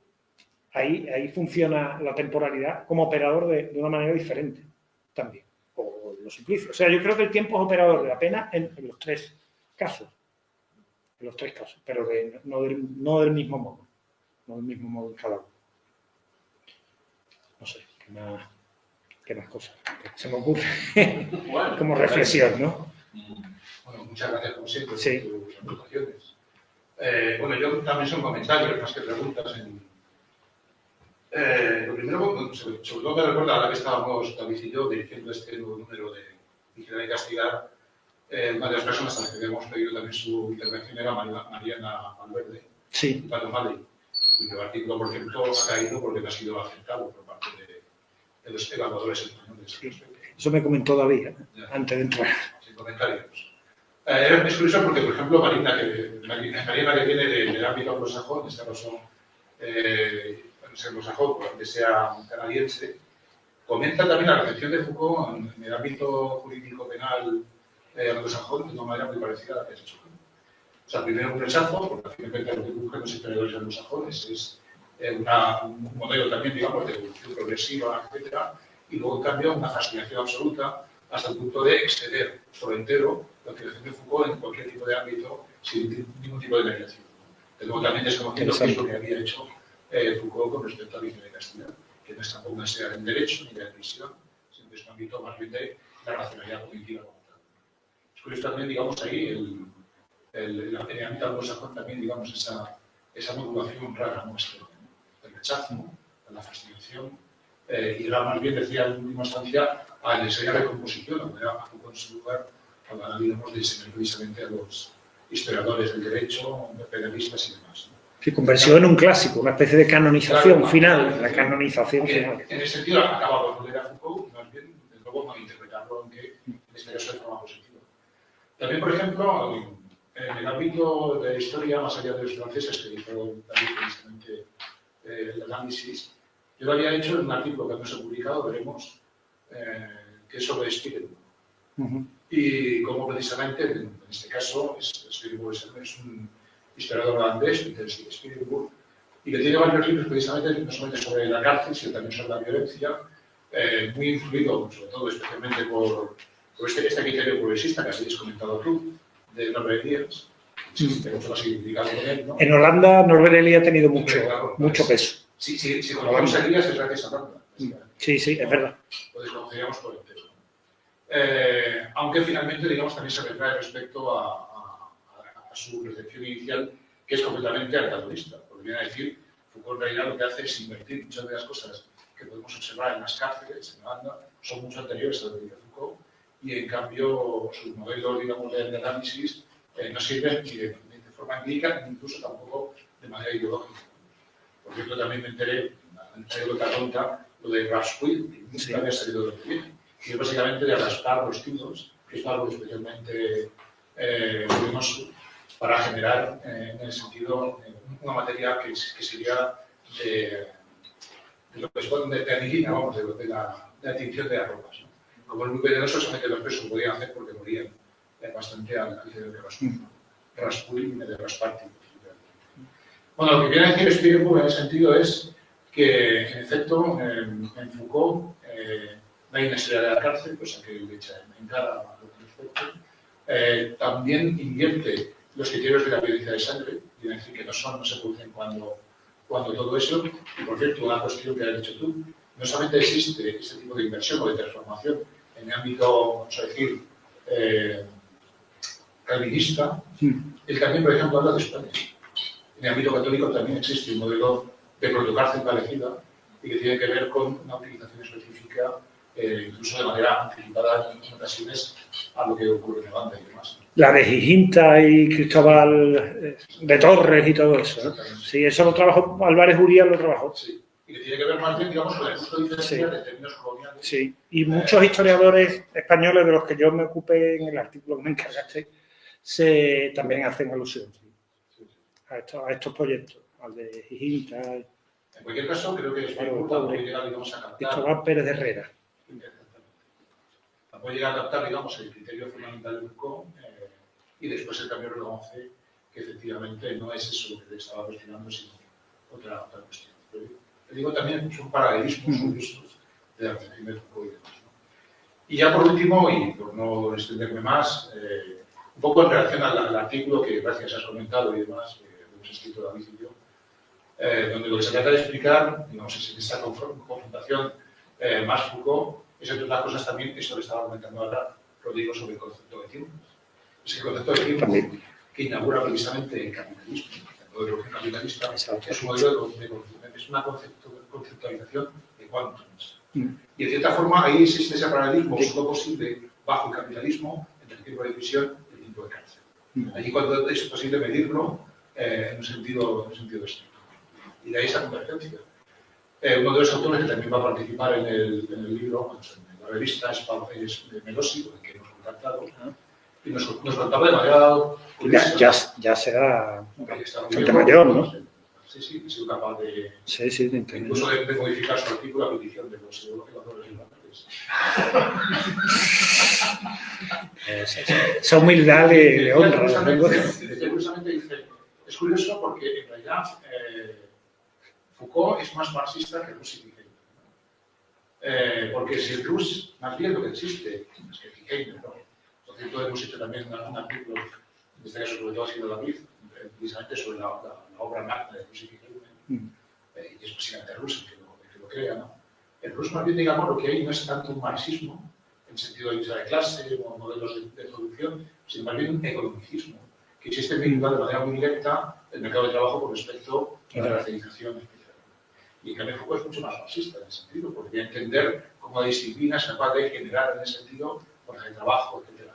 ahí funciona la temporalidad como operador de una manera diferente también. O los suplicios. O sea, yo creo que el tiempo es operador de la pena en los tres casos. En los tres casos, pero no del mismo modo. No del mismo modo en cada uno. No sé, ¿qué más cosas? Se me ocurre como reflexión, ¿no? Bueno, muchas gracias, como siempre, Sí. por tus aportaciones. Bueno, yo también son comentarios más que preguntas. Lo primero, sobre todo me recuerda, ahora que estábamos David y yo dirigiendo este nuevo número de Vigilar y Castigar, una de las personas a las que habíamos pedido también su intervención era Mariana Valverde, Sí. y Pablo Mali, cuyo artículo, por ejemplo, ha caído porque no ha sido aceptado por parte de los evaluadores españoles. Sí. Eso me comentó David antes de entrar. Sin comentarios. Es curioso porque, por ejemplo, Marina, que viene del ámbito anglosajón, en este caso anglosajón, aunque sea canadiense, comenta también la recepción de Foucault en el ámbito jurídico penal anglosajón de una manera muy parecida a la que has hecho. O sea, primero un rechazo, porque al final lo que buscan los historiadores anglosajones es un modelo también, digamos, de evolución progresiva, etcétera, y luego, en cambio, una fascinación absoluta hasta el punto de exceder por entero la utilización de Foucault en cualquier tipo de ámbito sin ningún tipo de mediación. De luego también desconociendo qué es lo que había hecho Foucault con respecto a Vigilar y Castigar, que no es tampoco una serie en derecho ni de admisión, sino que es un ámbito más bien de la racionalidad cognitiva como tal. Es curioso también, digamos, ahí el ámbito anglosajón también, digamos, esa modulación rara nuestra, el rechazo, la fascinación, y era más bien, decía en última instancia, a enseñar de composición, a poner a Foucault en su lugar, para, digamos, de enseñar precisamente a los historiadores del derecho, penalistas y demás, ¿no? Sí, conversión en un clásico, una especie de canonización Claro, final, la canonización final. En ese sentido, acaba por leer a Foucault, más bien, de nuevo, para interpretarlo, aunque en este caso de forma positiva. También, por ejemplo, en el ámbito de la historia, más allá de los franceses, que dijeron también precisamente el análisis, yo lo había hecho en un artículo que no se ha publicado, veremos, que es sobre Spielberg. Y como precisamente, en este caso, Spielberg es un historiador holandés, Peter Spielberg, y que tiene varios libros precisamente no solamente sobre la cárcel, sino también sobre la violencia, muy influido, sobre todo, especialmente por este criterio progresista que has comentado tú, de Norbert Elias, que vosotros habéis indicado con él, ¿no? En Holanda, Norbert Elias ha tenido mucho peso. Si conocemos a Elias, es gracias a Holanda. Sí, es verdad. Lo desconoceríamos por entero. Aunque finalmente, digamos, también se retrae respecto a su recepción inicial, que es completamente antagonista. Porque viene a decir, Foucault en realidad lo que hace es invertir muchas de las cosas que podemos observar en las cárceles, en Holanda, son mucho anteriores a lo que dice Foucault, y en cambio sus modelos, digamos, de análisis no sirven ni de forma empírica, ni incluso tampoco de manera ideológica. Por cierto, también me enteré, anécdota tonta, lo de Rasputin, que nunca había salido de lo que viene. Y es básicamente de raspar los tiros, que es algo especialmente luminoso para generar, en el sentido, una materia que sería de lo que se pone de anilina, vamos, de la tinción de las ropas, ¿no? Como el muy venenoso, solamente los presos podían hacer porque morían bastante al cerebro de Rasputin y de Raspartin. Bueno, lo que quiere decir Spielberg en ese sentido es que, en efecto, en Foucault no hay necesidad de la cárcel, cosa que le echa en cara a lo que respecta. También invierte los criterios de la violencia de sangre, quiere decir que no se producen cuando todo eso. Y, por cierto, una cuestión que has dicho tú, no solamente existe este tipo de inversión o de transformación en el ámbito, vamos a decir, calvinista, él también, por ejemplo, habla de España. En el ámbito católico también existe un modelo de protocárcel parecida y que tiene que ver con una utilización específica, incluso de manera anticipada en ocasiones a lo que ocurre en Holanda y demás. La de Giginta y Cristóbal de Torres y todo eso, ¿no? Sí, eso lo trabajó Álvarez Uría, lo trabajó. Sí, y que tiene que ver más bien, digamos, con el uso diferencial de términos coloniales. Sí, y muchos historiadores españoles de los que yo me ocupé en el artículo que me encargaste, también hacen alusión a estos proyectos, al de Higinta. En cualquier caso, creo que puede llegar, digamos, a captar. Cristóbal Pérez de Herrera. Puede llegar a captar, digamos, el criterio fundamental de Foucault y después el cambio reconoce que efectivamente no es eso lo que te estaba cuestionando, sino otra cuestión. Pero, digo, también son paralelismos curiosos de la reflexión de Foucault y demás, ¿no? Y ya por último, y por no extenderme más, un poco en relación al artículo que gracias has comentado y demás, hemos escrito David y yo, donde lo que se trata de explicar, digamos, es esta confrontación más Foucault, es entre otras cosas también esto que estaba comentando ahora Rodrigo sobre el concepto de tiempo. Es el concepto de tiempo que inaugura precisamente el capitalismo. El modelo capitalista es un modelo es una conceptualización de quantums. Y de cierta forma ahí existe ese paralelismo solo posible bajo el capitalismo entre el tiempo de prisión y el tiempo de cárcel. Allí cuando es posible medirlo en un sentido estricto. Y de ahí esa convergencia. Uno de los autores que también va a participar en el libro, en la revista, es Melosi, con el que hemos contactado, y nos contaba de manera curiosa. Ya será bastante mayor, ¿no? Sí, he sido capaz de entender. Incluso de modificar su artículo a petición de los evaluadores irlandeses. Esa humildad le honra. Curiosamente dice, es curioso porque en realidad Foucault es más marxista que Roussel y Heidegger. Porque si el Roussel, más bien lo que existe, es que Heidegger, ¿no? Por cierto, hemos hecho también un artículo, en este caso sobre todo ha sido David, precisamente sobre la obra magna de Roussel y Heidegger, y es precisamente Roussel que lo crea, ¿no? El Roussel, más bien, digamos, lo que hay no es tanto un marxismo, en sentido de lucha de clase o modelos de producción, sino más bien un economicismo, que existe vinculado de manera muy directa el mercado de trabajo con respecto a la racialización especial. Y en cambio Foucault es mucho más marxista en ese sentido, porque entender cómo la disciplina es capaz de generar en ese sentido fuerza de trabajo, etc.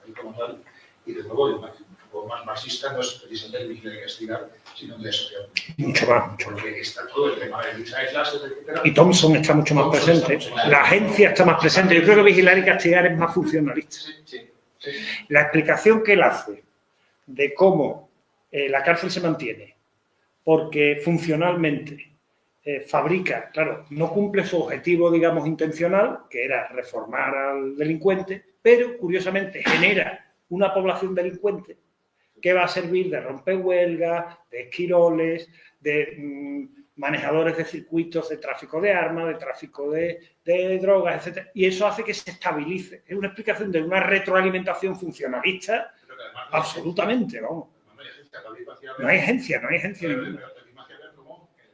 Ahí como tal, y desde luego el Foucault más marxista no es precisamente el vigilar y castigar, sino el de social. Mucho más. Porque está todo el tema de lucha de clases, etc. Y Thompson está mucho más presente. La agencia está más presente. Yo creo que vigilar y castigar es más funcionalista. Sí. La explicación que él hace de cómo la cárcel se mantiene, porque funcionalmente fabrica, claro, no cumple su objetivo, digamos, intencional, que era reformar al delincuente, pero curiosamente genera una población delincuente que va a servir de rompehuelgas, de esquiroles, de manejadores de circuitos de tráfico de armas, de tráfico de drogas, etc. Y eso hace que se estabilice. Es una explicación de una retroalimentación funcionalista absolutamente, vamos. No hay agencia ninguna.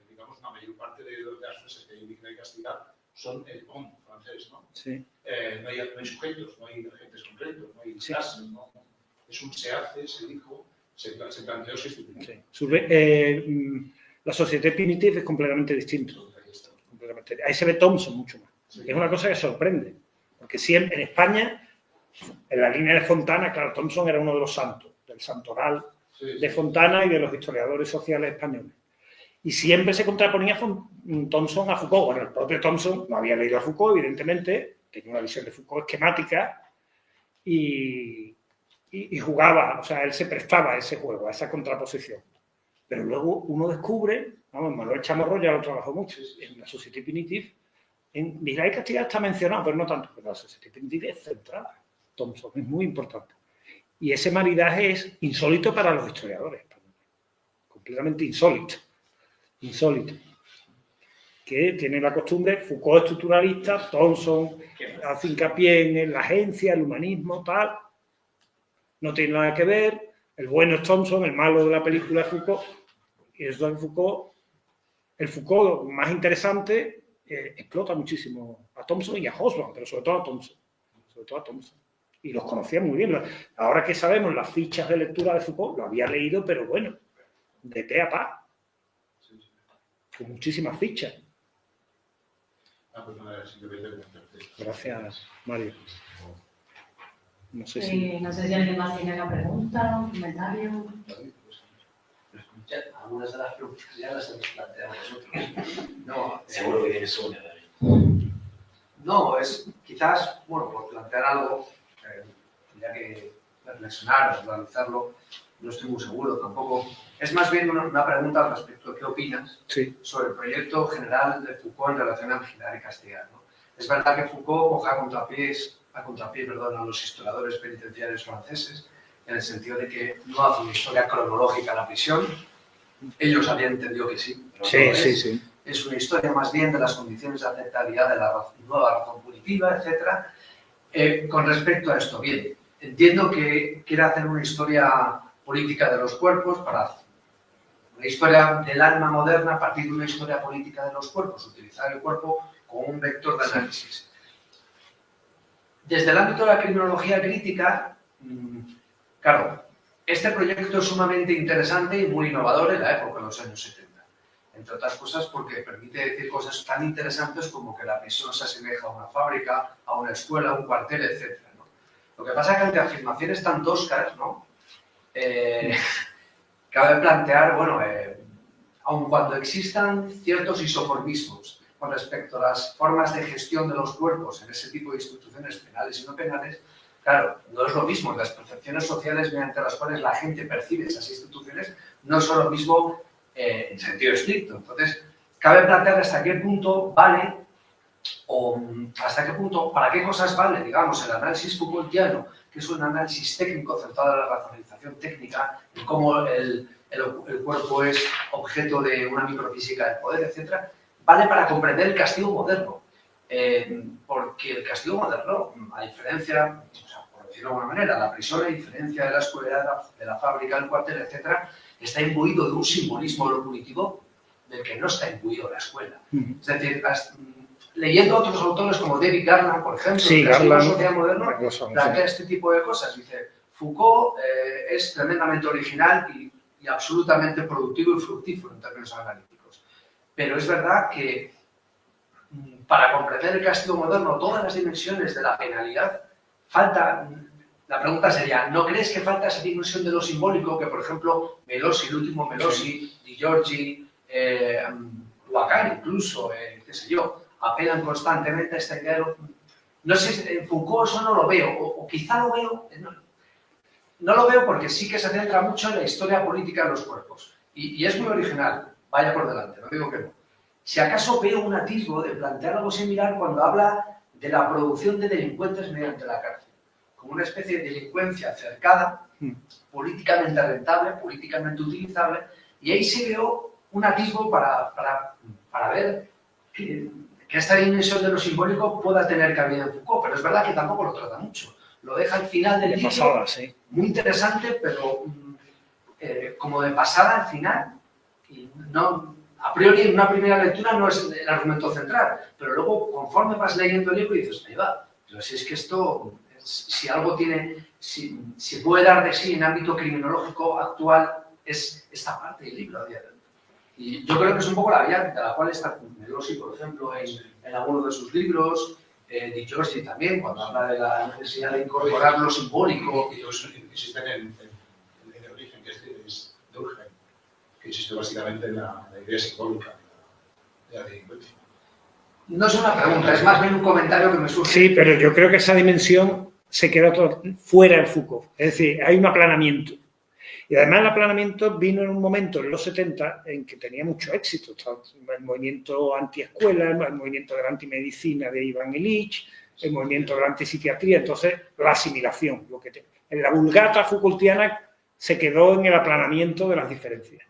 Digamos, la mayor parte de las frases que indican y castigar son el on francés, ¿no? Sí. No hay sujetos, no hay agentes concretos, no hay clases, ¿no? Es un se hace, se dijo, se planteó, se instituyó. Sí. La sociedad primitiva es completamente distinto. Ahí se ve Thompson mucho más. Sí. Es una cosa que sorprende. Porque siempre en España, en la línea de Fontana, claro, Thompson era uno de los santos, del santoral de Fontana y de los historiadores sociales españoles. Y siempre se contraponía Thompson a Foucault. Bueno, el propio Thompson no había leído a Foucault, evidentemente, tenía una visión de Foucault esquemática y jugaba, o sea, él se prestaba a ese juego, a esa contraposición. Pero luego uno descubre, vamos, Manuel Chamorro ya lo trabajó mucho, en la Société Primitive, en Vigilar y Castigar está mencionado, pero no tanto, pero la Société Primitive es central. Thompson es muy importante. Y ese maridaje es insólito para los historiadores, completamente insólito. Que tiene la costumbre, Foucault estructuralista, Thompson hace hincapié en la agencia, el humanismo, tal. No tiene nada que ver. El bueno es Thompson, el malo de la película es Foucault. Y eso de Foucault, el Foucault más interesante, explota muchísimo a Thompson y a Hobsbawm, pero sobre todo a Thompson. Y los conocía muy bien. Ahora que sabemos las fichas de lectura de Foucault, lo había leído, pero bueno, de pe a pa. Con muchísimas fichas. Gracias, Mario. No sé si alguien más tiene una pregunta, un comentario. Algunas de las preguntas ya las hemos planteado nosotros. No, seguro que tienes una, David. No, es quizás, bueno, por plantear algo, ya que reflexionar o analizarlo, no estoy muy seguro tampoco. Es más bien una pregunta al respecto de qué opinas sobre el proyecto general de Foucault en relación a vigilar y castigar, ¿no? Es verdad que Foucault coge a contrapié a los historiadores penitenciarios franceses, en el sentido de que no hace una historia cronológica de la prisión. Ellos habían entendido que sí, pero no es. Es una historia más bien de las condiciones de aceptabilidad de la nueva razón punitiva, etc. Con respecto a esto, bien, entiendo que quiere hacer una historia política de los cuerpos para una historia del alma moderna a partir de una historia política de los cuerpos, utilizar el cuerpo como un vector de análisis. Desde el ámbito de la criminología crítica, claro, este proyecto es sumamente interesante y muy innovador en la época de los años 70. Entre otras cosas porque permite decir cosas tan interesantes como que la prisión se asemeja a una fábrica, a una escuela, a un cuartel, etc., ¿no? Lo que pasa es que ante afirmaciones tan toscas, ¿no? Cabe plantear, bueno, aun cuando existan ciertos isoformismos con respecto a las formas de gestión de los cuerpos en ese tipo de instituciones penales y no penales, claro, no es lo mismo. Las percepciones sociales mediante las cuales la gente percibe esas instituciones no son lo mismo en sentido estricto. Entonces, cabe plantear hasta qué punto vale o hasta qué punto, para qué cosas vale, digamos, el análisis Foucaultiano, que es un análisis técnico centrado en la racionalización técnica, en cómo el cuerpo es objeto de una microfísica del poder, etc., vale para comprender el castigo moderno. Porque el castigo moderno, a diferencia, o sea, por decirlo de alguna manera, la prisión, a diferencia de la escuela, de la fábrica, del cuartel, etc., está imbuido de un simbolismo de lo punitivo del que no está imbuido la escuela. Es decir, leyendo a otros autores como David Garland, por ejemplo, el castigo social moderno, plantea este tipo de cosas. Dice, Foucault es tremendamente original y absolutamente productivo y fructífero en términos analíticos. Pero es verdad que para comprender el castigo moderno, todas las dimensiones de la penalidad, falta. La pregunta sería, ¿no crees que falta esa dimensión de lo simbólico que, por ejemplo, Melosi, el último Melosi, Di Giorgi, Huacar incluso, qué sé yo, apelan constantemente a esta idea de lo... No sé, en Foucault eso no lo veo, o quizá lo veo, no lo veo porque sí que se centra mucho en la historia política de los cuerpos. Y es muy original, vaya por delante, no digo que no. Si acaso veo un atisbo de plantear algo similar cuando habla de la producción de delincuentes mediante la cárcel, como una especie de delincuencia cercada, políticamente rentable, políticamente utilizable, y ahí sí veo un atisbo para ver que esta dimensión de lo simbólico pueda tener cabida en Foucault, pero es verdad que tampoco lo trata mucho. Lo deja al final del libro, muy interesante, pero como de pasada al final, y no... A priori, en una primera lectura no es el argumento central, pero luego, conforme vas leyendo el libro, dices, ahí va, pero si es que esto, si algo tiene, si puede dar de sí en ámbito criminológico actual, es esta parte del libro a día de hoy. Y yo creo que es un poco la vía de la cual está Melosi, por ejemplo, en algunos de sus libros, Di Giorgi también, cuando habla de la necesidad de incorporar lo simbólico. Y todos existen en el origen, que es Durkheim, que existe básicamente en la idea simbólica de la delincuencia. No es una pregunta, es más bien un comentario que me surge. Sí, pero yo creo que esa dimensión se quedó fuera en Foucault. Es decir, hay un aplanamiento. Y además el aplanamiento vino en un momento, en los 70, en que tenía mucho éxito. El movimiento antiescuela, el movimiento de la antimedicina de Ivan Illich, el movimiento de la antipsiquiatría. Entonces, la asimilación. En la vulgata Foucaultiana se quedó en el aplanamiento de las diferencias.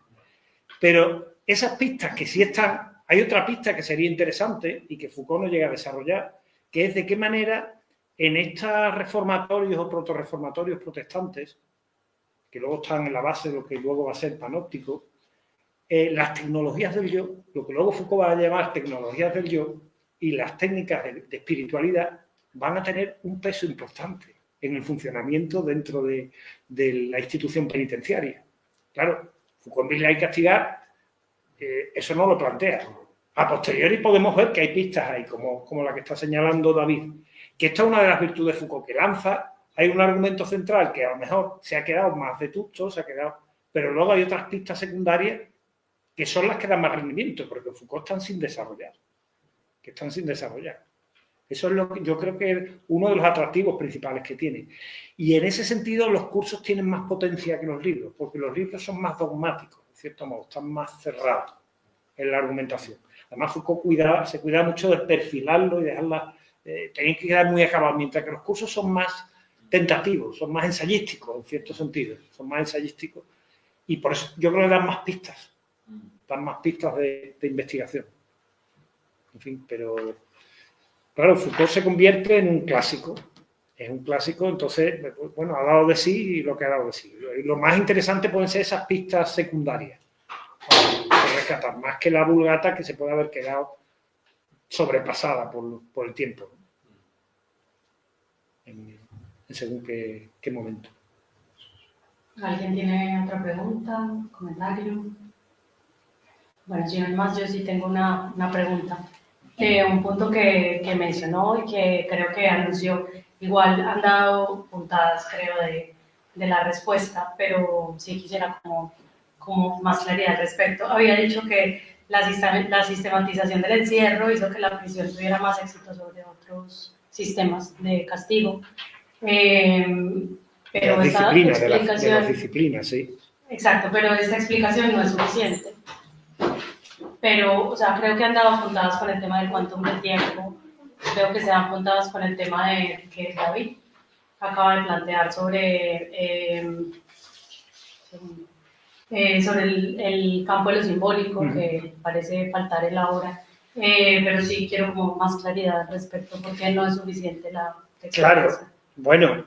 Pero esas pistas que sí están, hay otra pista que sería interesante y que Foucault no llega a desarrollar, que es de qué manera en estos reformatorios o protorreformatorios protestantes, que luego están en la base de lo que luego va a ser panóptico, las tecnologías del yo, lo que luego Foucault va a llamar tecnologías del yo y las técnicas de espiritualidad van a tener un peso importante en el funcionamiento dentro de la institución penitenciaria. Claro, Foucault en Vigilar y Castigar eso no lo plantea. A posteriori podemos ver que hay pistas ahí, como la que está señalando David, que esta es una de las virtudes de Foucault, que lanza, hay un argumento central que a lo mejor se ha quedado más vetusto, pero luego hay otras pistas secundarias que son las que dan más rendimiento, porque Foucault están sin desarrollar. Eso es lo que yo creo que es uno de los atractivos principales que tiene. Y en ese sentido los cursos tienen más potencia que los libros, porque los libros son más dogmáticos, de cierto modo, están más cerrados en la argumentación. Además, Foucault se cuida mucho de perfilarlo y dejarla, tenéis que quedar muy acabados, mientras que los cursos son más tentativos, son más ensayísticos, en cierto sentido, son más ensayísticos, y por eso yo creo que dan más pistas de investigación. En fin, pero claro, Foucault se convierte en un clásico. Es un clásico, entonces, bueno, ha dado de sí lo que ha dado de sí. Y lo más interesante pueden ser esas pistas secundarias, que rescatar, más que la Vulgata que se puede haber quedado sobrepasada por el tiempo. En según qué momento. ¿Alguien tiene otra pregunta, comentario? Bueno, si no hay más, yo sí tengo una pregunta. Un punto que mencionó y que creo que anunció, igual han dado puntadas, creo, de la respuesta, pero sí quisiera como más claridad al respecto. Había dicho que la sistematización del encierro hizo que la prisión tuviera más éxito sobre otros sistemas de castigo. Pero esta explicación... de las disciplinas, sí. Exacto, pero esta explicación no es suficiente. Pero, o sea, creo que han dado puntadas con el tema del quantum del tiempo, creo que se dan puntadas con el tema que David acaba de plantear sobre el campo de lo simbólico, que parece faltar en la obra, pero sí quiero como más claridad al respecto, porque no es suficiente la explicación. Claro, bueno,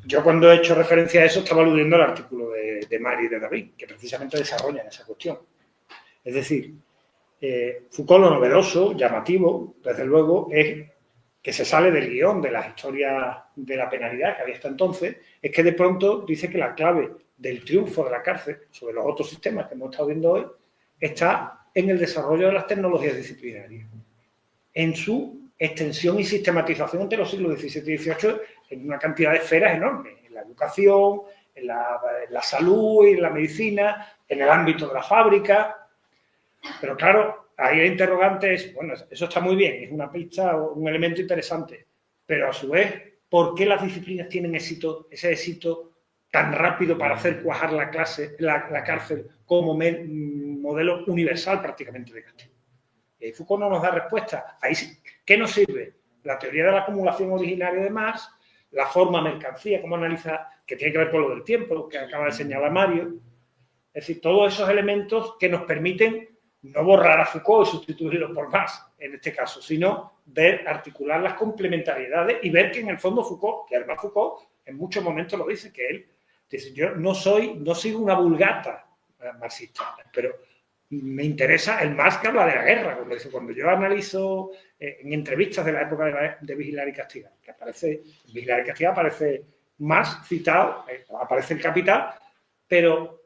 yo cuando he hecho referencia a eso estaba aludiendo al artículo de Mari y de David, que precisamente desarrollan esa cuestión. Es decir, Foucault lo novedoso, llamativo, desde luego, es que se sale del guión de las historias de la penalidad que había hasta entonces, es que de pronto dice que la clave del triunfo de la cárcel sobre los otros sistemas que hemos estado viendo hoy está en el desarrollo de las tecnologías disciplinarias, en su extensión y sistematización entre los siglos XVII y XVIII en una cantidad de esferas enormes, en la educación, en la salud, en la medicina, en el ámbito de la fábrica. Pero claro, ahí el interrogante es, bueno, eso está muy bien, es una pista, un elemento interesante, pero a su vez, ¿por qué las disciplinas tienen ese éxito tan rápido para hacer cuajar la cárcel como modelo universal prácticamente de castigo? Y ahí Foucault no nos da respuesta. Ahí sí. ¿Qué nos sirve? La teoría de la acumulación originaria de Marx, la forma mercancía, cómo analiza, que tiene que ver con lo del tiempo, que acaba de señalar Mario. Es decir, todos esos elementos que nos permiten no borrar a Foucault y sustituirlo por Marx, en este caso, sino articular las complementariedades y ver que en el fondo Foucault, que además Foucault en muchos momentos lo dice, que él dice, yo no sigo una vulgata marxista, pero me interesa el Marx que habla de la guerra. Cuando yo analizo en entrevistas de la época de Vigilar y Castigar, que aparece, Vigilar y Castigar aparece Marx citado, aparece el Capital, pero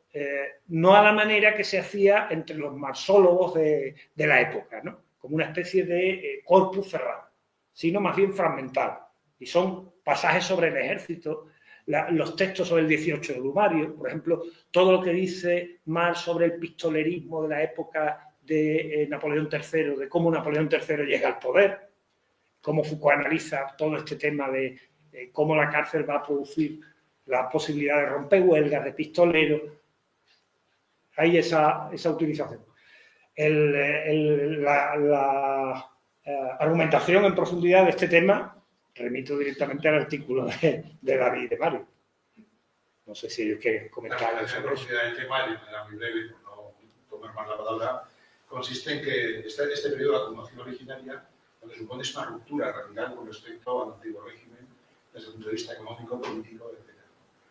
no a la manera que se hacía entre los marxólogos de la época, ¿no? Como una especie de corpus cerrado, sino más bien fragmentado. Y son pasajes sobre el ejército, los textos sobre el 18 de Brumario, por ejemplo, todo lo que dice Marx sobre el pistolerismo de la época de Napoleón III, de cómo Napoleón III llega al poder, cómo Foucault analiza todo este tema de cómo la cárcel va a producir la posibilidad de romper huelgas, de pistoleros. Hay esa utilización. La argumentación en profundidad de este tema remito directamente al artículo de David y de Mario. No sé si ellos quieren comentar algo sobre eso. El tema, de manera muy breve, por no tomar más la palabra, consiste en que este periodo de acumulación originaria lo que supone es una ruptura radical con respecto al antiguo régimen desde el punto de vista económico, político, etc.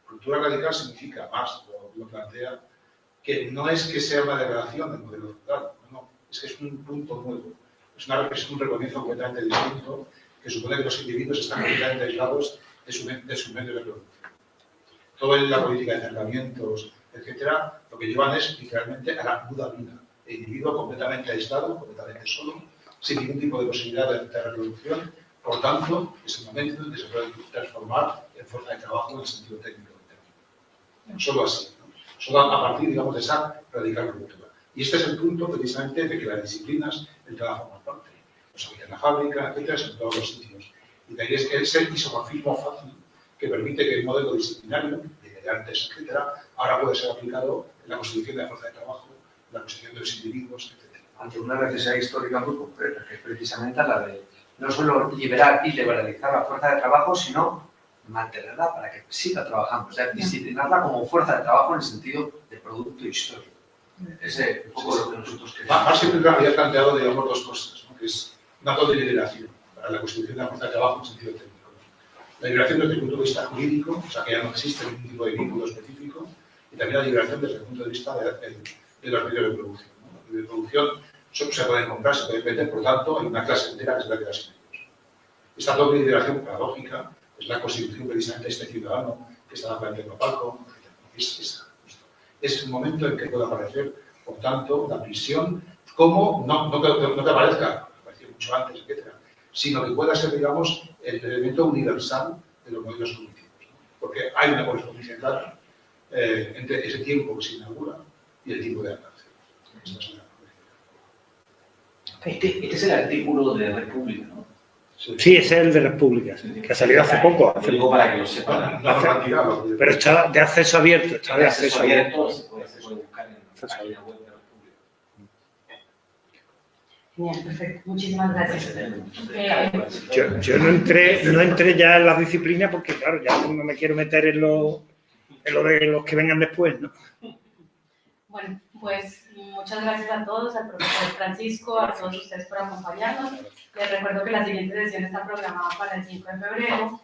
Ruptura radical significa, más lo plantea, que no es que sea una degradación del modelo central, no, es que es un punto nuevo, es un recomienzo completamente distinto que supone que los individuos están completamente aislados de su medio de producción. Toda la política de acercamientos, etcétera, lo que llevan es literalmente a la muda vida. El individuo completamente aislado, completamente solo, sin ningún tipo de posibilidad de reproducción. Por tanto, es el momento en que se puede transformar en fuerza de trabajo en el sentido técnico del término. Solo así, ¿no? Solo a partir, digamos, de esa radical ruptura. Y este es el punto, precisamente, de que las disciplinas entran a formar parte. pues en la fábrica, etcétera, en todos los sitios. Y de ahí es el isomorfismo fácil que permite que el modelo disciplinario, de mediantes, etcétera, ahora puede ser aplicado en la constitución de la fuerza de trabajo, en la constitución de los individuos, etcétera. Ante una necesidad histórica muy concreta, que es precisamente la de no solo liberar y liberalizar la fuerza de trabajo, sino mantenerla para que siga trabajando, o sea, disciplinarla como fuerza de trabajo en el sentido de producto histórico. Ese es un poco lo que nosotros queremos. Marx siempre había planteado, digamos, dos cosas, ¿no? Que es una doble liberación para la constitución de la fuerza de trabajo en sentido técnico. La liberación desde el punto de vista jurídico, o sea, que ya no existe ningún tipo de vínculo específico, y también la liberación desde el punto de vista de los medios de producción, ¿no? Los medios de producción solo se pueden comprar, se pueden vender, por tanto, hay una clase entera que es la de las medios. Esta doble liberación paradójica es la constitución precisamente de este ciudadano que está planteando Palco, etc. Es el momento en que puede aparecer, por tanto, la prisión como, no que aparezca, apareció mucho antes, etc., sino que pueda ser, digamos, el elemento universal de los modelos cognitivos, ¿no? Porque hay una correspondencia clara entre ese tiempo que se inaugura y el tiempo de la cárcel. Este es el artículo de República, ¿no? Sí, ese es el de República, que ha salido hace poco. Lo digo para que lo sepan. Pero está de acceso abierto. Está de acceso abierto, se puede buscar en la página web de República. Bien, perfecto. Muchísimas gracias. Yo no entré ya en las disciplinas porque, claro, ya no me quiero meter en lo de los que vengan después, ¿no? Bueno, pues muchas gracias a todos, al profesor Francisco, a todos ustedes por acompañarnos. Les recuerdo que la siguiente sesión está programada para el 5 de febrero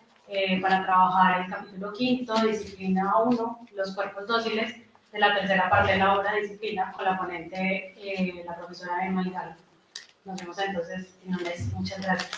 para trabajar el capítulo 5, disciplina 1, los cuerpos dóciles, de la tercera parte de la obra disciplina, con la ponente, la profesora Emma Hidalgo. Nos vemos entonces en un mes. Muchas gracias.